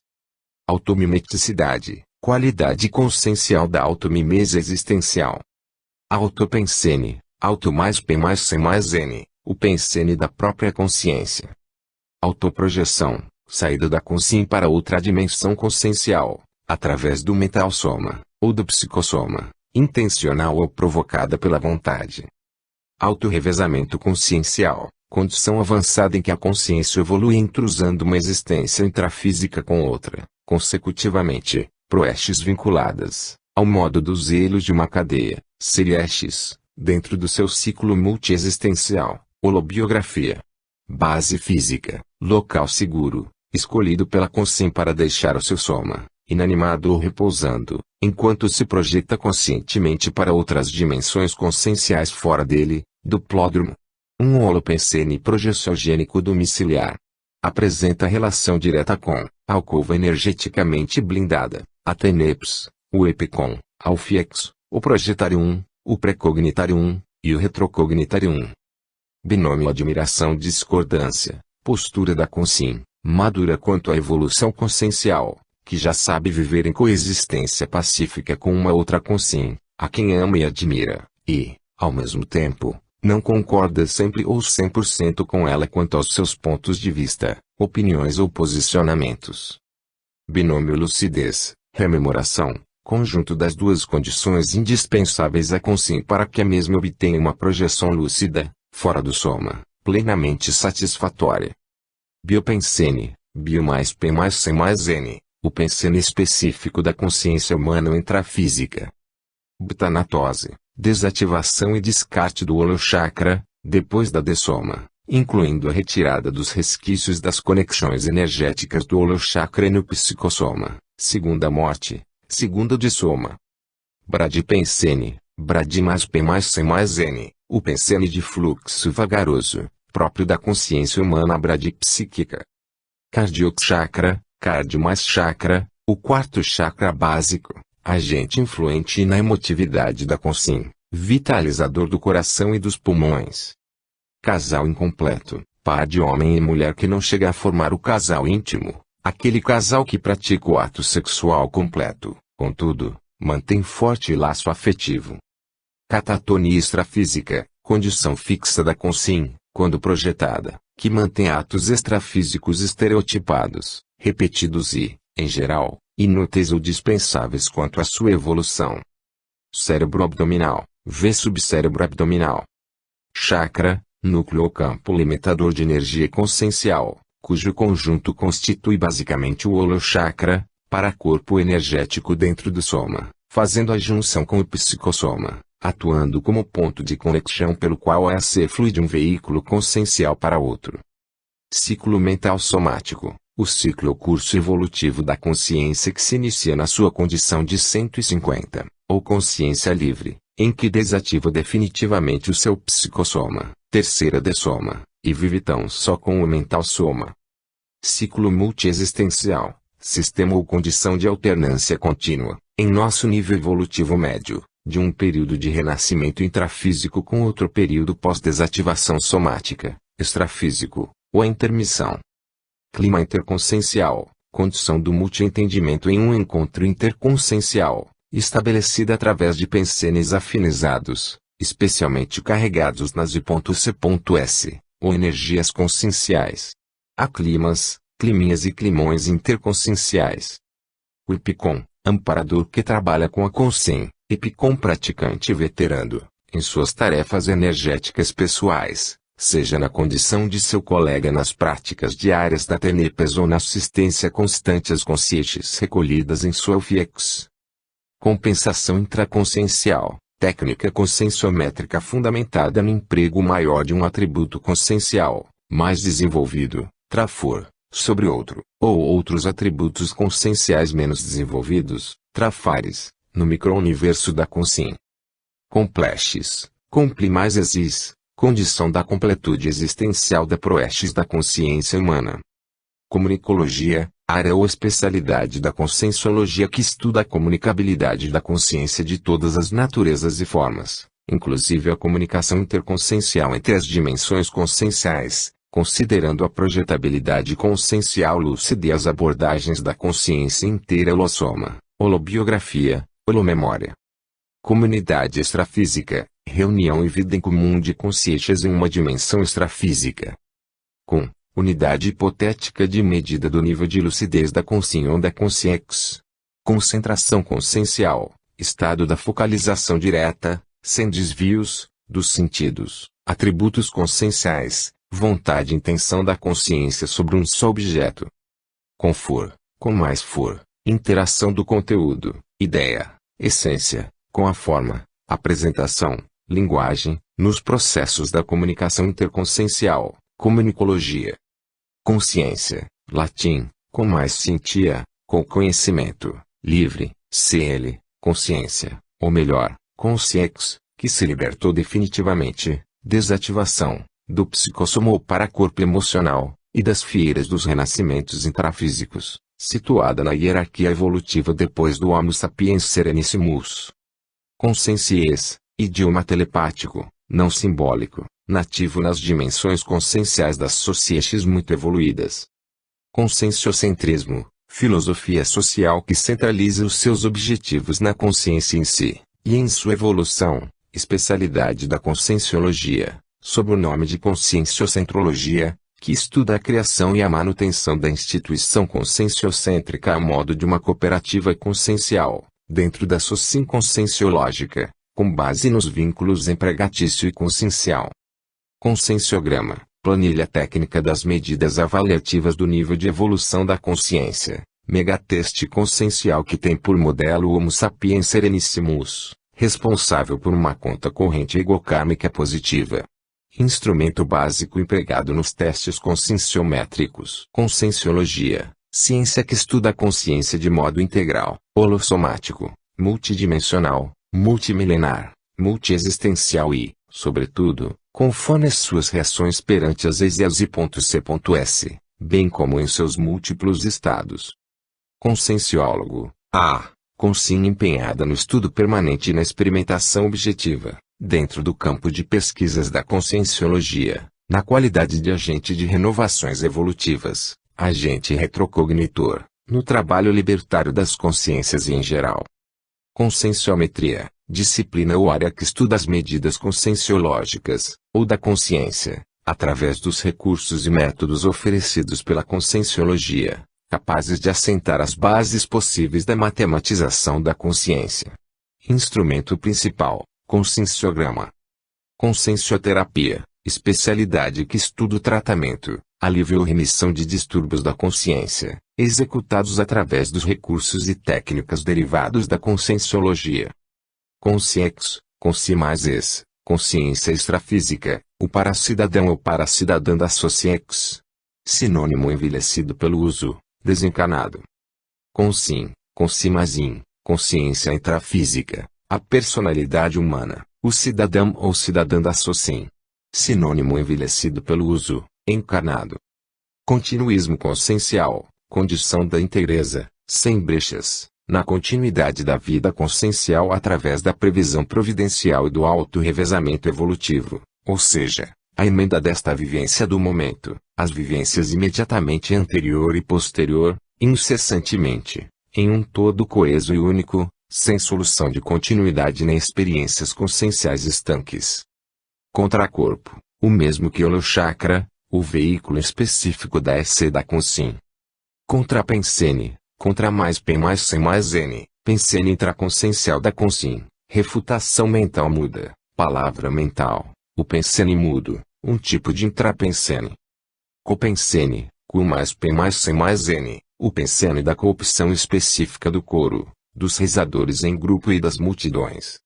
Automimeticidade, qualidade consciencial da automimese existencial. Autopensene, auto mais P mais C mais N, o pensene da própria consciência. Autoprojeção, saída da consciência para outra dimensão consciencial, através do mental soma, ou do psicossoma, intencional ou provocada pela vontade. Autorrevezamento consciencial, condição avançada em que a consciência evolui entrusando uma existência intrafísica com outra, consecutivamente, proestes vinculadas, ao modo dos elos de uma cadeia, seriestes, dentro do seu ciclo multiexistencial, holobiografia. Base física, local seguro, escolhido pela consciência para deixar o seu soma, inanimado ou repousando, enquanto se projeta conscientemente para outras dimensões conscienciais fora dele, do plódromo. Um holopensene projeciogênico domiciliar. Apresenta relação direta com a alcova energeticamente blindada, a TENEPS, o EPICOM, ao FIEX, o Projetarium, o Precognitarium, e o Retrocognitarium. Binômio admiração-discordância, postura da consciência, madura quanto à evolução consciencial, que já sabe viver em coexistência pacífica com uma outra consciência, a quem ama e admira, e, ao mesmo tempo, não concorda sempre ou 100% com ela quanto aos seus pontos de vista, opiniões ou posicionamentos. Binômio lucidez, rememoração, conjunto das duas condições indispensáveis à consciência para que a mesma obtenha uma projeção lúcida, fora do soma, plenamente satisfatória. Biopensene, bio mais P mais C mais N, o pensene específico da consciência humana intrafísica. Btanatose, desativação e descarte do holochakra, depois da dessoma, incluindo a retirada dos resquícios das conexões energéticas do holochakra no psicossoma, segunda morte, segunda dissoma. Bradipensene, Bradi mais P mais C mais N, o pensene de fluxo vagaroso, próprio da consciência humana bradipsíquica. Cardiochakra, cardio mais chakra, o quarto chakra básico, agente influente na emotividade da consciência, vitalizador do coração e dos pulmões. Casal incompleto, par de homem e mulher que não chega a formar o casal íntimo, aquele casal que pratica o ato sexual completo, contudo, mantém forte laço afetivo. Catatonia extrafísica, condição fixa da consciência, quando projetada, que mantém atos extrafísicos estereotipados, repetidos e, em geral, inúteis ou dispensáveis quanto à sua evolução. Cérebro abdominal, V subcérebro abdominal. Chakra, núcleo ou campo limitador de energia consciencial, cujo conjunto constitui basicamente o holochakra, para corpo energético dentro do soma, fazendo a junção com o psicossoma, atuando como ponto de conexão pelo qual a ser flui de um veículo consciencial para outro. Ciclo mental somático, o ciclo ou curso evolutivo da consciência que se inicia na sua condição de 150, ou consciência livre, em que desativa definitivamente o seu psicossoma, terceira dessoma, e vive tão só com o mental soma. Ciclo multiexistencial, sistema ou condição de alternância contínua, em nosso nível evolutivo médio, de um período de renascimento intrafísico com outro período pós-desativação somática, extrafísico, ou a intermissão. Clima interconsciencial, condição do multientendimento em um encontro interconsciencial, estabelecida através de pensenes afinizados, especialmente carregados nas I.C.S, ou energias conscienciais. Há climas, climinhas e climões interconscienciais. O Epicom, amparador que trabalha com a consciência, Epicom praticante e veterano, em suas tarefas energéticas pessoais, seja na condição de seu colega nas práticas diárias da TENEPES ou na assistência constante às consciências recolhidas em sua FIEX. Compensação intraconsciencial, técnica conscienciométrica fundamentada no emprego maior de um atributo consciencial, mais desenvolvido, trafor, sobre outro, ou outros atributos conscienciais menos desenvolvidos, trafares, no micro-universo da consciência. Complexes, compli mais exis, condição da completude existencial da proestes da consciência humana. Comunicologia, área ou especialidade da conscienciologia que estuda a comunicabilidade da consciência de todas as naturezas e formas, inclusive a comunicação interconsciencial entre as dimensões conscienciais, considerando a projetabilidade consciencial lúcida e as abordagens da consciência inteira holossoma, holobiografia, holomemória. Comunidade extrafísica, reunião e vida em comum de consciências em uma dimensão extrafísica. Com unidade hipotética de medida do nível de lucidez da consciência ou da consciência. Concentração consciencial, estado da focalização direta, sem desvios, dos sentidos, atributos conscienciais, vontade e intenção da consciência sobre um só objeto. Com for, com mais for, interação do conteúdo, ideia, essência, com a forma, apresentação, linguagem, nos processos da comunicação interconsciencial, comunicologia. Consciência, latim, com mais scientia, com conhecimento, livre, cl, consciência, ou melhor, consciex, que se libertou definitivamente, desativação, do psicossoma ou paracorpo emocional, e das fieiras dos renascimentos intrafísicos, situada na hierarquia evolutiva depois do Homo sapiens serenissimus. Consciências, idioma telepático, não simbólico, nativo nas dimensões conscienciais das societies muito evoluídas. Conscienciocentrismo, filosofia social que centraliza os seus objetivos na consciência em si, e em sua evolução, especialidade da conscienciologia, sob o nome de conscienciocentrologia, que estuda a criação e a manutenção da instituição conscienciocêntrica a modo de uma cooperativa consciencial, dentro da sociedade conscienciológica, com base nos vínculos empregatício e consciencial. Conscienciograma, planilha técnica das medidas avaliativas do nível de evolução da consciência, megateste consciencial que tem por modelo o Homo sapiens serenissimus, responsável por uma conta corrente egocármica positiva. Instrumento básico empregado nos testes conscienciométricos. Conscienciologia, ciência que estuda a consciência de modo integral, holossomático, multidimensional, multimilenar, multiexistencial e, sobretudo, conforme as suas reações perante as exias e c.s, bem como em seus múltiplos estados. Conscienciólogo, consciência empenhada no estudo permanente e na experimentação objetiva, dentro do campo de pesquisas da conscienciologia, na qualidade de agente de renovações evolutivas, agente retrocognitor, no trabalho libertário das consciências e em geral. Conscienciometria, disciplina ou área que estuda as medidas conscienciológicas, ou da consciência, através dos recursos e métodos oferecidos pela conscienciologia, capazes de assentar as bases possíveis da matematização da consciência. Instrumento principal, conscienciograma. Consciencioterapia, especialidade que estuda o tratamento, alívio ou remissão de distúrbios da consciência, executados através dos recursos e técnicas derivados da conscienciologia. Consciex, consciências, consciência extrafísica, o paracidadão ou paracidadã da sociex. Sinônimo envelhecido pelo uso, desencanado. Conscimazim, consciência intrafísica, a personalidade humana, o cidadão ou cidadã da sociem. Sinônimo envelhecido pelo uso, encarnado. Continuismo consciencial, condição da inteireza, sem brechas, na continuidade da vida consciencial através da previsão providencial e do auto-revezamento evolutivo, ou seja, a emenda desta vivência do momento, as vivências imediatamente anterior e posterior, incessantemente, em um todo coeso e único, sem solução de continuidade nem experiências conscienciais estanques. Contracorpo, o mesmo que holochakra, o veículo específico da esse da consciência. Contrapensene, contra mais P mais C mais N, pensene intraconsciencial da consciência, refutação mental muda, palavra mental, o pensene mudo, um tipo de intrapensene. Copensene, Q mais P mais C mais N, o pensene da coopção específica do coro, dos rezadores em grupo e das multidões.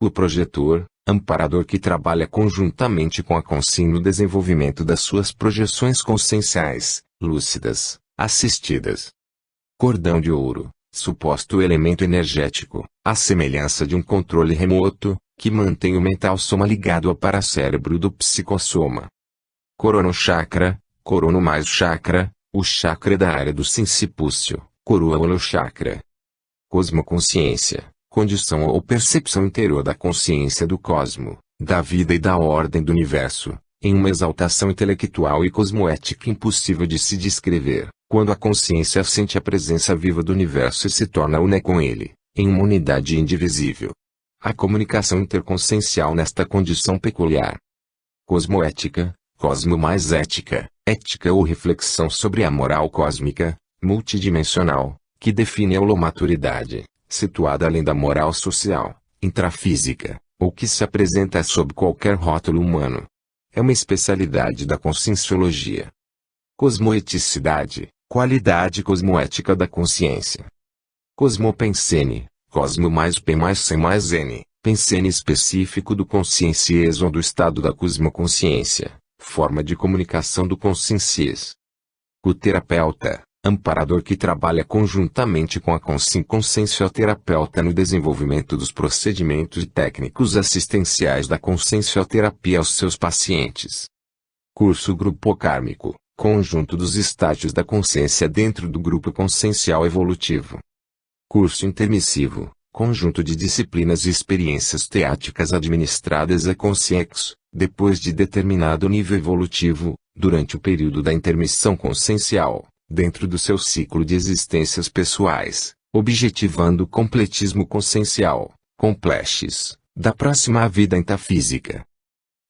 O projetor, amparador que trabalha conjuntamente com a consciência no desenvolvimento das suas projeções conscienciais, lúcidas, assistidas. Cordão de ouro, suposto elemento energético, à semelhança de um controle remoto, que mantém o mental soma ligado ao paracérebro do psicossoma. Coronochakra, corono mais chakra, O chakra da área do sincipúcio, coroa holochakra. Cosmoconsciência, condição ou percepção interior da consciência do cosmo, da vida e da ordem do universo, em uma exaltação intelectual e cosmoética impossível de se descrever, quando a consciência sente a presença viva do universo e se torna una com ele, em uma unidade indivisível. A comunicação interconsciencial nesta condição peculiar. Cosmoética, cosmo mais ética, ética ou reflexão sobre a moral cósmica, multidimensional, que define a holomaturidade, situada além da moral social, intrafísica, ou que se apresenta sob qualquer rótulo humano. É uma especialidade da conscienciologia. Cosmoeticidade, qualidade cosmoética da consciência. Cosmopensene, cosmo mais P mais C mais N, pensene específico do consciencies ou do estado da cosmoconsciência, forma de comunicação do consciencies. Coterapeuta, amparador que trabalha conjuntamente com a consciencioterapeuta no desenvolvimento dos procedimentos técnicos assistenciais da consciencioterapia aos seus pacientes. Curso grupo kármico, conjunto dos estágios da consciência dentro do grupo consciencial evolutivo. Curso intermissivo, conjunto de disciplinas e experiências teáticas administradas a consciência, depois de determinado nível evolutivo, durante o período da intermissão consciencial, dentro do seu ciclo de existências pessoais, objetivando o completismo consciencial, complexes, da próxima vida intafísica.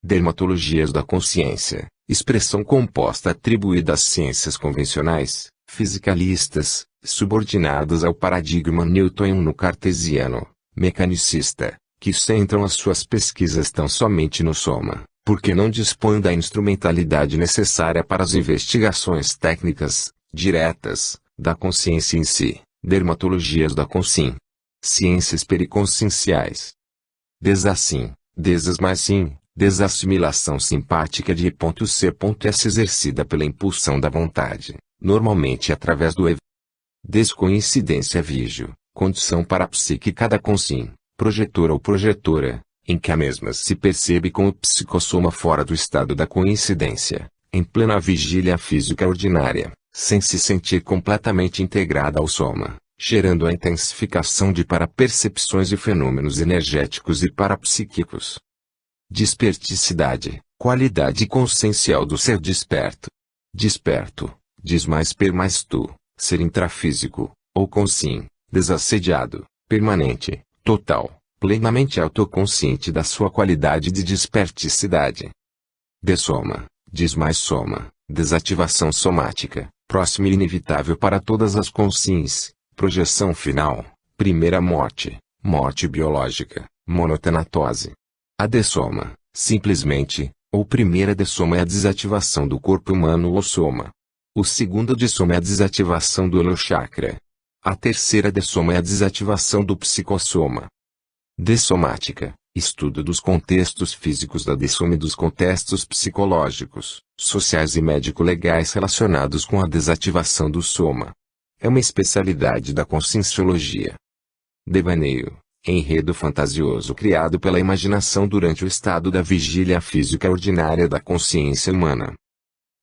Dermatologias da consciência, expressão composta atribuída às ciências convencionais, fisicalistas, subordinadas ao paradigma newtoniano-cartesiano, mecanicista, que centram as suas pesquisas tão somente no soma, porque não dispõem da instrumentalidade necessária para as investigações técnicas, diretas, da consciência em si, dermatologias da consciência. Ciências periconscienciais. Desassim, desas mais sim, desassimilação simpática de E.C.S exercida pela impulsão da vontade, normalmente através do descoincidência vigio, condição parapsíquica da consciência, projetora ou projetora, em que a mesma se percebe como psicossoma fora do estado da coincidência, em plena vigília física ordinária, sem se sentir completamente integrada ao soma, gerando a intensificação de parapercepções e fenômenos energéticos e parapsíquicos. Desperticidade, qualidade consciencial do ser desperto. Desperto, diz mais per mais tu, ser intrafísico, ou consciente, desassediado, permanente, total, plenamente autoconsciente da sua qualidade de desperticidade. Dessoma, diz mais soma, desativação somática, próxima e inevitável para todas as consciências, projeção final, primeira morte, morte biológica, monotanatose. A dessoma, simplesmente, ou primeira dessoma é a desativação do corpo humano ou soma. O segundo dessoma é a desativação do holochakra. A terceira dessoma é a desativação do psicossoma. Dessomática, estudo dos contextos físicos da dessoma e dos contextos psicológicos, sociais e médico-legais relacionados com a desativação do soma. É uma especialidade da conscienciologia. Devaneio, enredo fantasioso criado pela imaginação durante o estado da vigília física ordinária da consciência humana.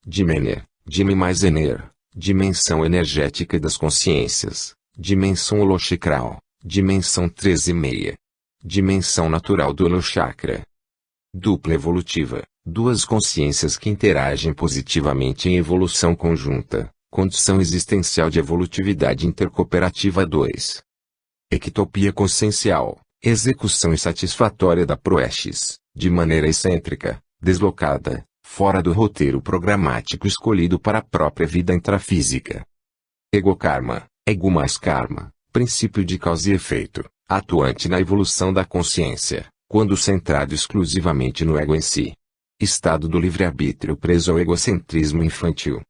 Dimener, Dime mais Ener, dimensão energética das consciências, dimensão holochakral, dimensão 13,6. Dimensão natural do holochakra. Dupla evolutiva, duas consciências que interagem positivamente em evolução conjunta, condição existencial de evolutividade intercooperativa 2. Ectopia consciencial, execução insatisfatória da proesis, de maneira excêntrica, deslocada, fora do roteiro programático escolhido para a própria vida intrafísica. Ego-karma, ego mais karma, princípio de causa e efeito, atuante na evolução da consciência, quando centrado exclusivamente no ego em si. Estado do livre-arbítrio preso ao egocentrismo infantil.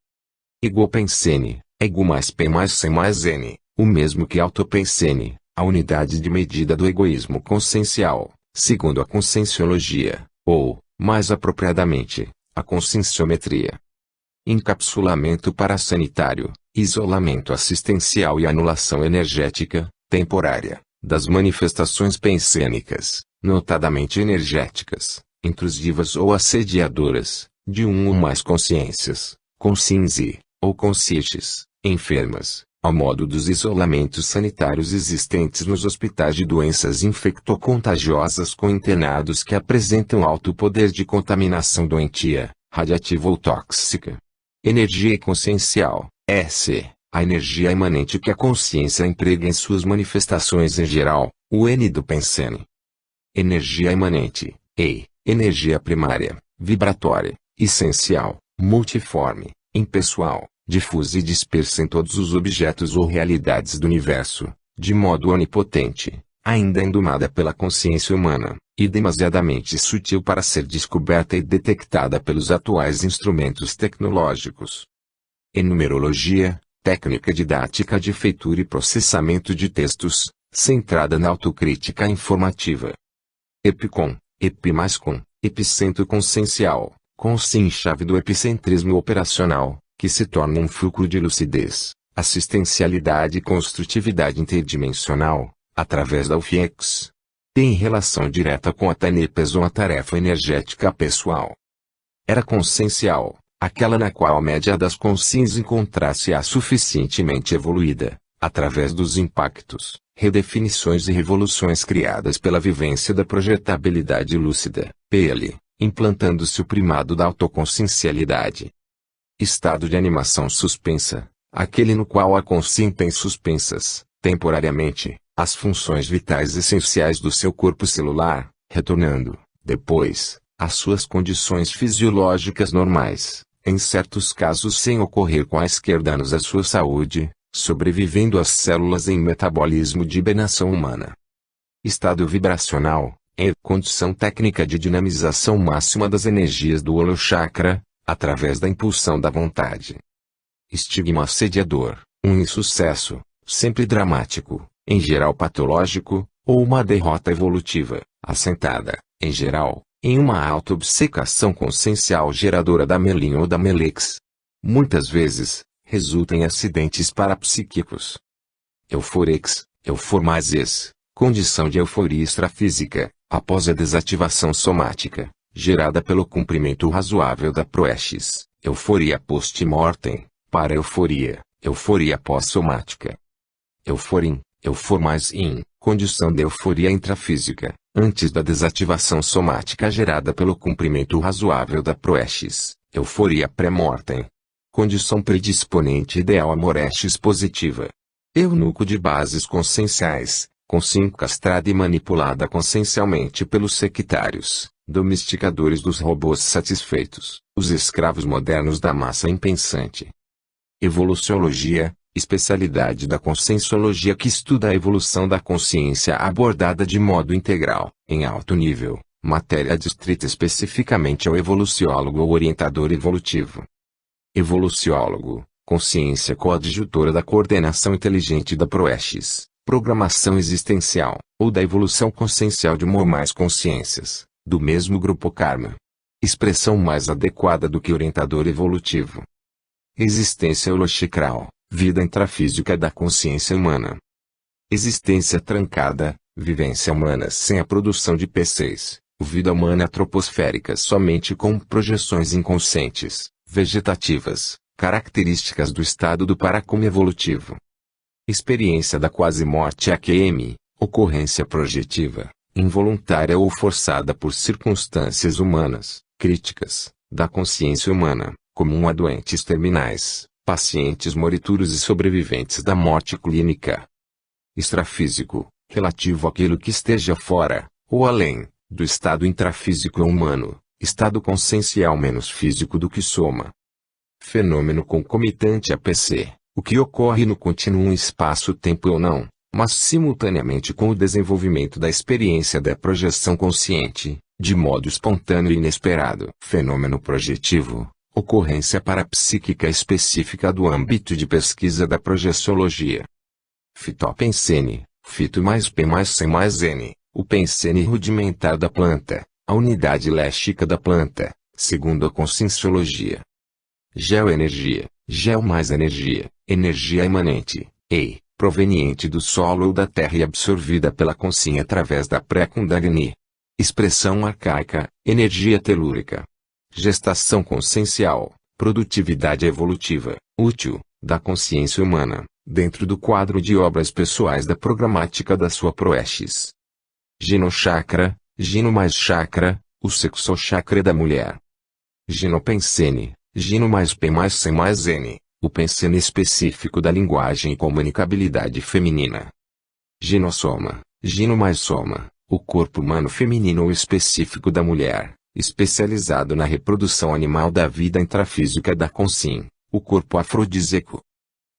Egopensene, ego mais P mais C mais N, o mesmo que autopensene, a unidade de medida do egoísmo consciencial, segundo a conscienciologia, ou, mais apropriadamente, a conscienciometria. Encapsulamento parasanitário, isolamento assistencial e anulação energética, temporária, das manifestações pensênicas, notadamente energéticas, intrusivas ou assediadoras, de um ou mais consciências, consciência, ou conscientes, enfermas, ao modo dos isolamentos sanitários existentes nos hospitais de doenças infectocontagiosas com internados que apresentam alto poder de contaminação doentia, radiativa ou tóxica. Energia consciencial, EC, a energia imanente que a consciência emprega em suas manifestações em geral, o N do Pensene. Energia imanente, E, energia primária, vibratória, essencial, multiforme, impessoal, difusa e dispersa em todos os objetos ou realidades do universo, de modo onipotente, ainda indomada pela consciência humana, e demasiadamente sutil para ser descoberta e detectada pelos atuais instrumentos tecnológicos. Enumerologia, técnica didática de feitura e processamento de textos, centrada na autocrítica informativa. Epicom, epi mais com, epicentro consciencial, consciência-chave do epicentrismo operacional, que se torna um fulcro de lucidez, assistencialidade e construtividade interdimensional, através da UFIEX. Tem relação direta com a TANEPES ou a tarefa energética pessoal. Era consciencial, aquela na qual a média das consciências encontrasse-a suficientemente evoluída, através dos impactos, redefinições e revoluções criadas pela vivência da projetabilidade lúcida, PL, implantando-se o primado da autoconsciencialidade. Estado de animação suspensa, aquele no qual a consciência tem suspensas, temporariamente, as funções vitais essenciais do seu corpo celular, retornando, depois, às suas condições fisiológicas normais, em certos casos sem ocorrer quaisquer danos à sua saúde, sobrevivendo as células em metabolismo de hibernação humana. Estado vibracional, é condição técnica de dinamização máxima das energias do holochakra, através da impulsão da vontade. Estigma assediador, um insucesso, sempre dramático, em geral patológico, ou uma derrota evolutiva, assentada, em geral, em uma auto-obcecação consciencial geradora da melin ou da melex. Muitas vezes, resulta em acidentes parapsíquicos. Euforex, euformases, condição de euforia extrafísica, após a desativação somática, gerada pelo cumprimento razoável da proestes, euforia post-mortem, para euforia, euforia pós-somática. Euforim, euformasin, condição de euforia intrafísica, antes da desativação somática gerada pelo cumprimento razoável da proestes, euforia pré-mortem. Condição predisponente ideal a morestes positiva. Eunuco de bases conscienciais, consciência castrada e manipulada consciencialmente pelos sectários, domesticadores dos robôs satisfeitos, os escravos modernos da massa impensante. Evoluciologia, especialidade da conscienciologia que estuda a evolução da consciência abordada de modo integral, em alto nível, matéria adstrita especificamente ao evoluciólogo ou orientador evolutivo. Evoluciólogo, consciência coadjutora da coordenação inteligente da proestes, programação existencial, ou da evolução consciencial de uma ou mais consciências, do mesmo grupo karma. Expressão mais adequada do que orientador evolutivo. Existência holochakral, vida intrafísica da consciência humana. Existência trancada, vivência humana sem a produção de PCs, vida humana troposférica somente com projeções inconscientes, vegetativas, características do estado do paracome evolutivo. Experiência da quase-morte AQM, ocorrência projetiva, involuntária ou forçada por circunstâncias humanas, críticas, da consciência humana, comum a doentes terminais, pacientes morituros e sobreviventes da morte clínica. Extrafísico, relativo àquilo que esteja fora, ou além, do estado intrafísico humano, estado consciencial menos físico do que soma. Fenômeno concomitante a PC, o que ocorre no contínuo espaço-tempo ou não, mas simultaneamente com o desenvolvimento da experiência da projeção consciente, de modo espontâneo e inesperado. Fenômeno projetivo, ocorrência parapsíquica específica do âmbito de pesquisa da projeciologia. Fitopensene, fito mais P mais C mais N, o pensene rudimentar da planta, a unidade léstica da planta, segundo a conscienciologia. Geoenergia, geo mais energia, energia imanente, E, proveniente do solo ou da terra e absorvida pela consciência através da pré-kundalini. Expressão arcaica, energia telúrica. Gestação consciencial, Produtividade evolutiva, útil, da consciência humana, dentro do quadro de obras pessoais da programática da sua Proestes. Ginochakra, Gino mais chakra, o sexo chakra da mulher. Ginopensene, Gino mais P mais C mais N, o pensene específico da linguagem e comunicabilidade feminina. Ginossoma, Gino mais soma, o corpo humano feminino ou específico da mulher, especializado na reprodução animal da vida intrafísica da consim, o corpo afrodisíaco.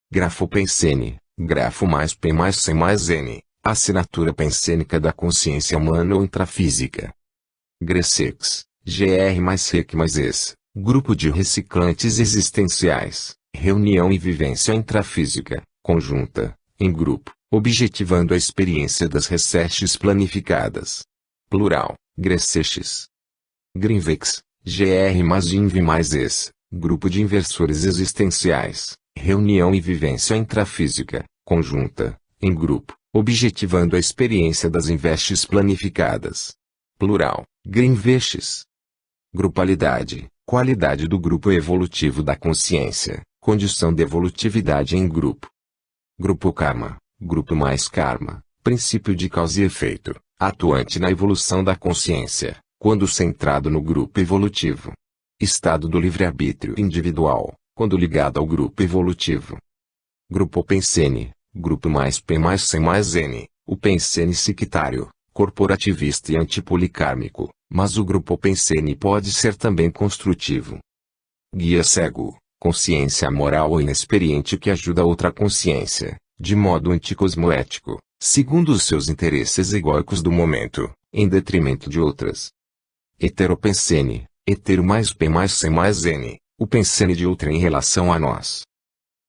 Grafopensene, grafo mais P mais C mais N, assinatura pensênica da consciência humana ou intrafísica. Gressex, GR mais REC mais ES, grupo de reciclantes existenciais, reunião e vivência intrafísica, conjunta, em grupo, objetivando a experiência das recestes planificadas. Plural, Gresseches. Grinvex, GR mais INV mais ES, grupo de inversores existenciais, reunião e vivência intrafísica, conjunta, em grupo, objetivando a experiência das investes planificadas. Plural, Grinveches. Grupalidade, qualidade do grupo evolutivo da consciência, condição de evolutividade em grupo. Grupo Karma, grupo mais Karma, princípio de causa e efeito, atuante na evolução da consciência, quando centrado no grupo evolutivo. Estado do livre-arbítrio individual, quando ligado ao grupo evolutivo. Grupo Pensene, grupo mais P mais C mais N, o Pensene sectário, corporativista e antipolicármico, mas o grupo Pensene pode ser também construtivo. Guia cego, consciência moral ou inexperiente que ajuda outra consciência, de modo anticosmoético, segundo os seus interesses egóicos do momento, em detrimento de outras. Heteropensene, hetero mais P mais C mais N, o pensene de outra em relação a nós.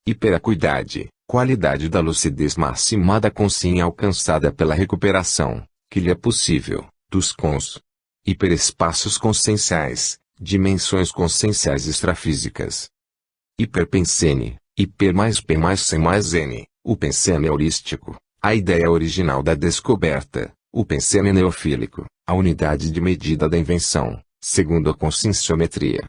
Hiperacuidade, qualidade da lucidez máxima da consciência alcançada pela recuperação, que lhe é possível, dos cons. Hiperespaços conscienciais, dimensões conscienciais extrafísicas. Hiperpensene, hiper mais P mais C mais N, o pensene heurístico, a ideia original da descoberta, o pensene neofílico, a unidade de medida da invenção, segundo a conscienciometria.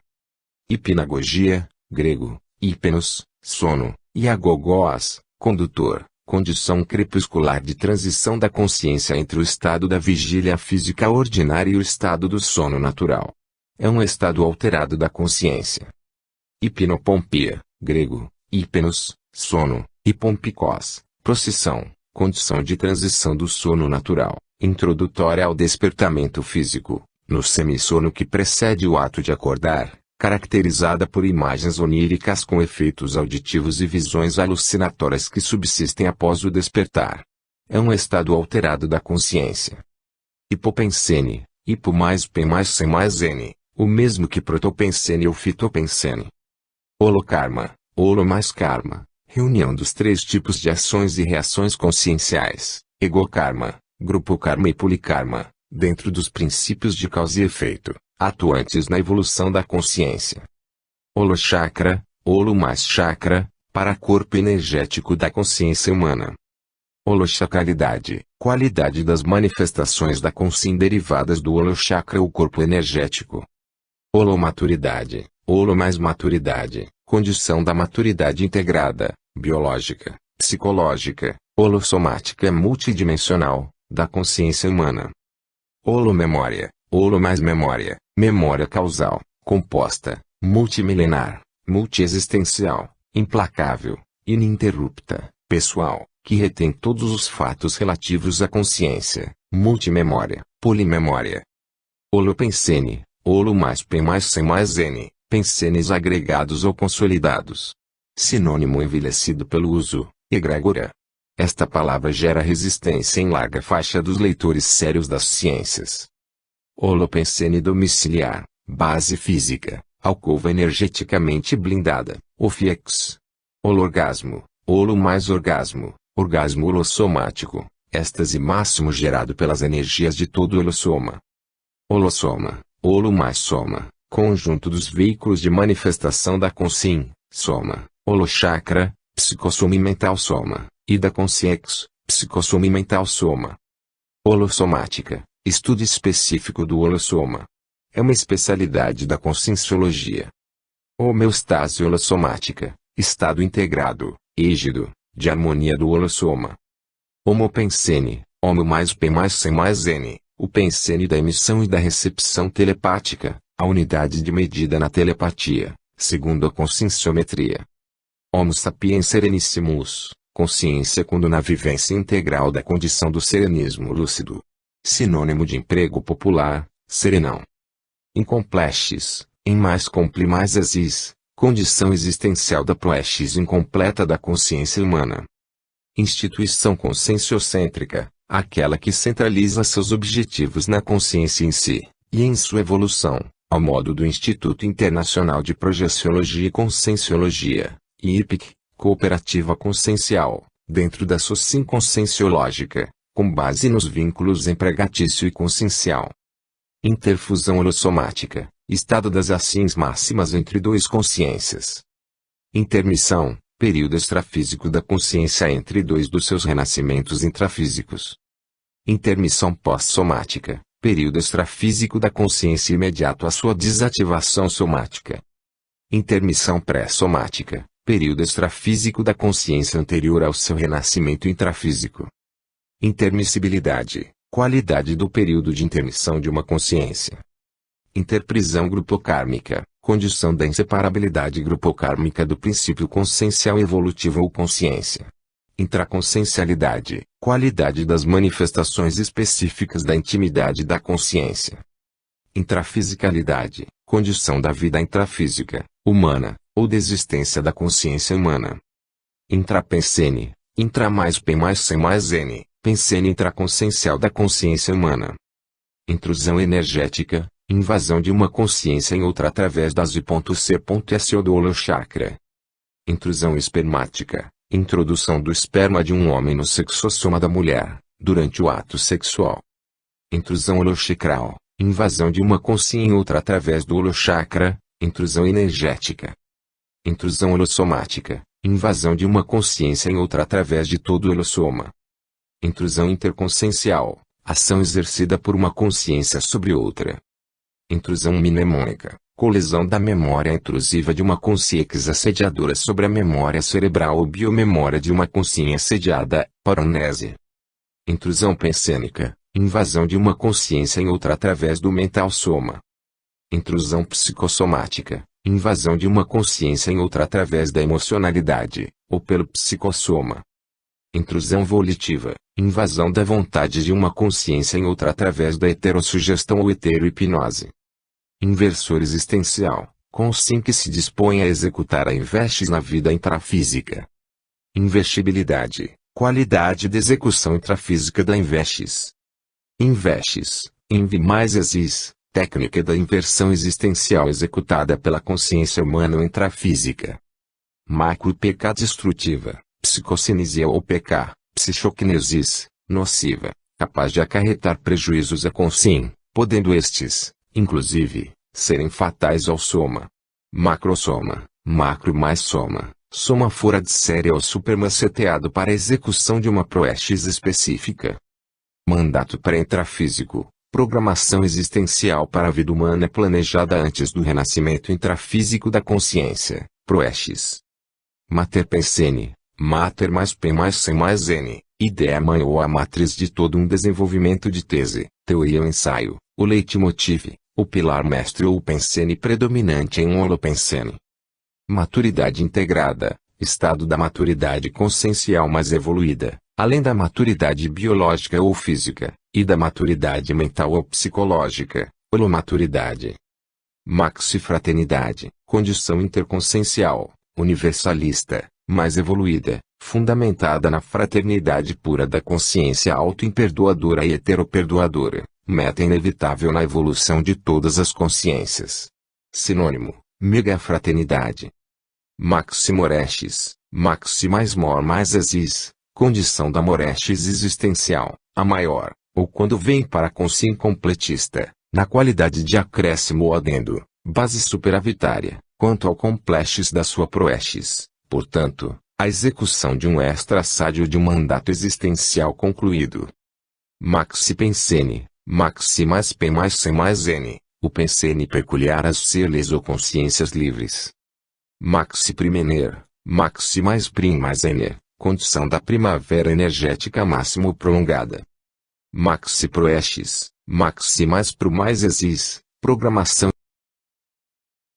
Hipnagogia, grego, hipenos, sono, e agogós, condutor, condição crepuscular de transição da consciência entre o estado da vigília física ordinária e o estado do sono natural. É um estado alterado da consciência. Hipnopompia, grego, hipenos, sono, e pompikos, procissão, condição de transição do sono natural, introdutória ao despertamento físico, no semissono que precede o ato de acordar, caracterizada por imagens oníricas com efeitos auditivos e visões alucinatórias que subsistem após o despertar. É um estado alterado da consciência. Hipopensene, hipo mais P mais C mais N, o mesmo que protopensene ou fitopensene. Holokarma, holo mais karma, reunião dos três tipos de ações e reações conscienciais, egokarma, grupo karma e polikarma, dentro dos princípios de causa e efeito, atuantes na evolução da consciência. Holochakra, holo mais chakra, para corpo energético da consciência humana. Holochacalidade, qualidade das manifestações da consciência derivadas do holochakra ou corpo energético. Holomaturidade, holo mais maturidade, condição da maturidade integrada, biológica, psicológica, holossomática multidimensional, da consciência humana. Holomemória, holo mais memória, memória causal, composta, multimilenar, multiexistencial, implacável, ininterrupta, pessoal, que retém todos os fatos relativos à consciência, multimemória, polimemória. Holopensene, holo mais P mais C mais N, pensenes agregados ou consolidados. Sinônimo envelhecido pelo uso, egrégora. Esta palavra gera resistência em larga faixa dos leitores sérios das ciências. Holopensene domiciliar, base física, alcova energeticamente blindada, OFIEX. Holorgasmo, holo mais orgasmo, orgasmo holossomático, êxtase máximo gerado pelas energias de todo o holossoma. Holossoma, holo mais soma, conjunto dos veículos de manifestação da consciência, soma, holochakra, psicossoma e mental soma, e da consciência, psicossoma e mental soma. Holossomática, estudo específico do holossoma. É uma especialidade da conscienciologia. Homeostase holossomática, estado integrado, rígido, de harmonia do holossoma. Homopensene, homo mais P mais C mais N, o pensene da emissão e da recepção telepática, a unidade de medida na telepatia, segundo a conscienciometria. Homo sapiens serenissimus, consciência quando na vivência integral da condição do serenismo lúcido. Sinônimo de emprego popular, serenão. Incomplexes, em mais compli mais exis, condição existencial da proexis incompleta da consciência humana. Instituição conscienciocêntrica, aquela que centraliza seus objetivos na consciência em si, e em sua evolução, ao modo do Instituto Internacional de Projeciologia e Conscienciologia, IIPC, Cooperativa Consciencial, dentro da SOCIM conscienciológica, com base nos vínculos empregatício e consciencial. Interfusão holossomática, estado das ações máximas entre duas consciências. Intermissão, período extrafísico da consciência entre dois dos seus renascimentos intrafísicos. Intermissão pós-somática, período extrafísico da consciência imediato à sua desativação somática. Intermissão pré-somática, período extrafísico da consciência anterior ao seu renascimento intrafísico. Intermissibilidade, qualidade do período de intermissão de uma consciência. Interprisão grupocármica, condição da inseparabilidade grupocármica do princípio consciencial evolutivo ou consciência. Intraconsciencialidade, qualidade das manifestações específicas da intimidade da consciência. Intrafisicalidade, condição da vida intrafísica, humana, ou da existência da consciência humana. Intrapensene, intra mais P mais C mais N, pensene intraconsciencial da consciência humana. Intrusão energética, invasão de uma consciência em outra através das I.C.S. ou do holochakra. Intrusão espermática, introdução do esperma de um homem no sexossoma da mulher, durante o ato sexual. Intrusão holochakral, invasão de uma consciência em outra através do holochakra, intrusão energética. Intrusão holossomática, invasão de uma consciência em outra através de todo o holossoma. Intrusão interconsciencial, ação exercida por uma consciência sobre outra. Intrusão mnemônica, colisão da memória intrusiva de uma consciência assediadora sobre a memória cerebral ou biomemória de uma consciência assediada, paranese. Intrusão pensênica, invasão de uma consciência em outra através do mental soma. Intrusão psicossomática, invasão de uma consciência em outra através da emocionalidade, ou pelo psicossoma. Intrusão volitiva, invasão da vontade de uma consciência em outra através da heterossugestão ou heterohipnose. Inversor existencial, consciência que se dispõe a executar a investes na vida intrafísica. Investibilidade, qualidade de execução intrafísica da investes. Investes, invi mais exis, técnica da inversão existencial executada pela consciência humana ou intrafísica. Macro PK destrutiva, psicocinesia ou PK, psichoquinesis, nociva, capaz de acarretar prejuízos à consciência, podendo estes, inclusive, serem fatais ao soma. Macrosoma, macro mais soma, soma fora de série ou supermaceteado para a execução de uma proestes específica. Mandato pré-intrafísico, programação existencial para a vida humana planejada antes do renascimento intrafísico da consciência, proestes. Mater pensene, mater mais P mais C mais N, ideia mãe ou a matriz de todo um desenvolvimento de tese, teoria ou ensaio, o leitmotiv, o pilar mestre ou o pensene predominante em um holopensene. Maturidade integrada, estado da maturidade consciencial mais evoluída, além da maturidade biológica ou física, e da maturidade mental ou psicológica, holomaturidade. Maxifraternidade, condição interconsciencial, universalista, mais evoluída, fundamentada na fraternidade pura da consciência auto-imperdoadora e heteroperdoadora, meta inevitável na evolução de todas as consciências. Sinônimo, megafraternidade. Maximorestes, maxi mais mor mais exis, condição da morestes existencial, a maior, ou quando vem para a consciência completista, na qualidade de acréscimo ou adendo, base superavitária, quanto ao complexes da sua proestes, portanto, a execução de um extra-sádio de um mandato existencial concluído. Maxi pensene, maxi mais P mais C mais N, o pensene peculiar às seres ou consciências livres. Maxi Primener, Maxi mais Prim mais Ener, condição da primavera energética máximo prolongada. Maxi Proestes, Maxi mais Pro mais Exis, programação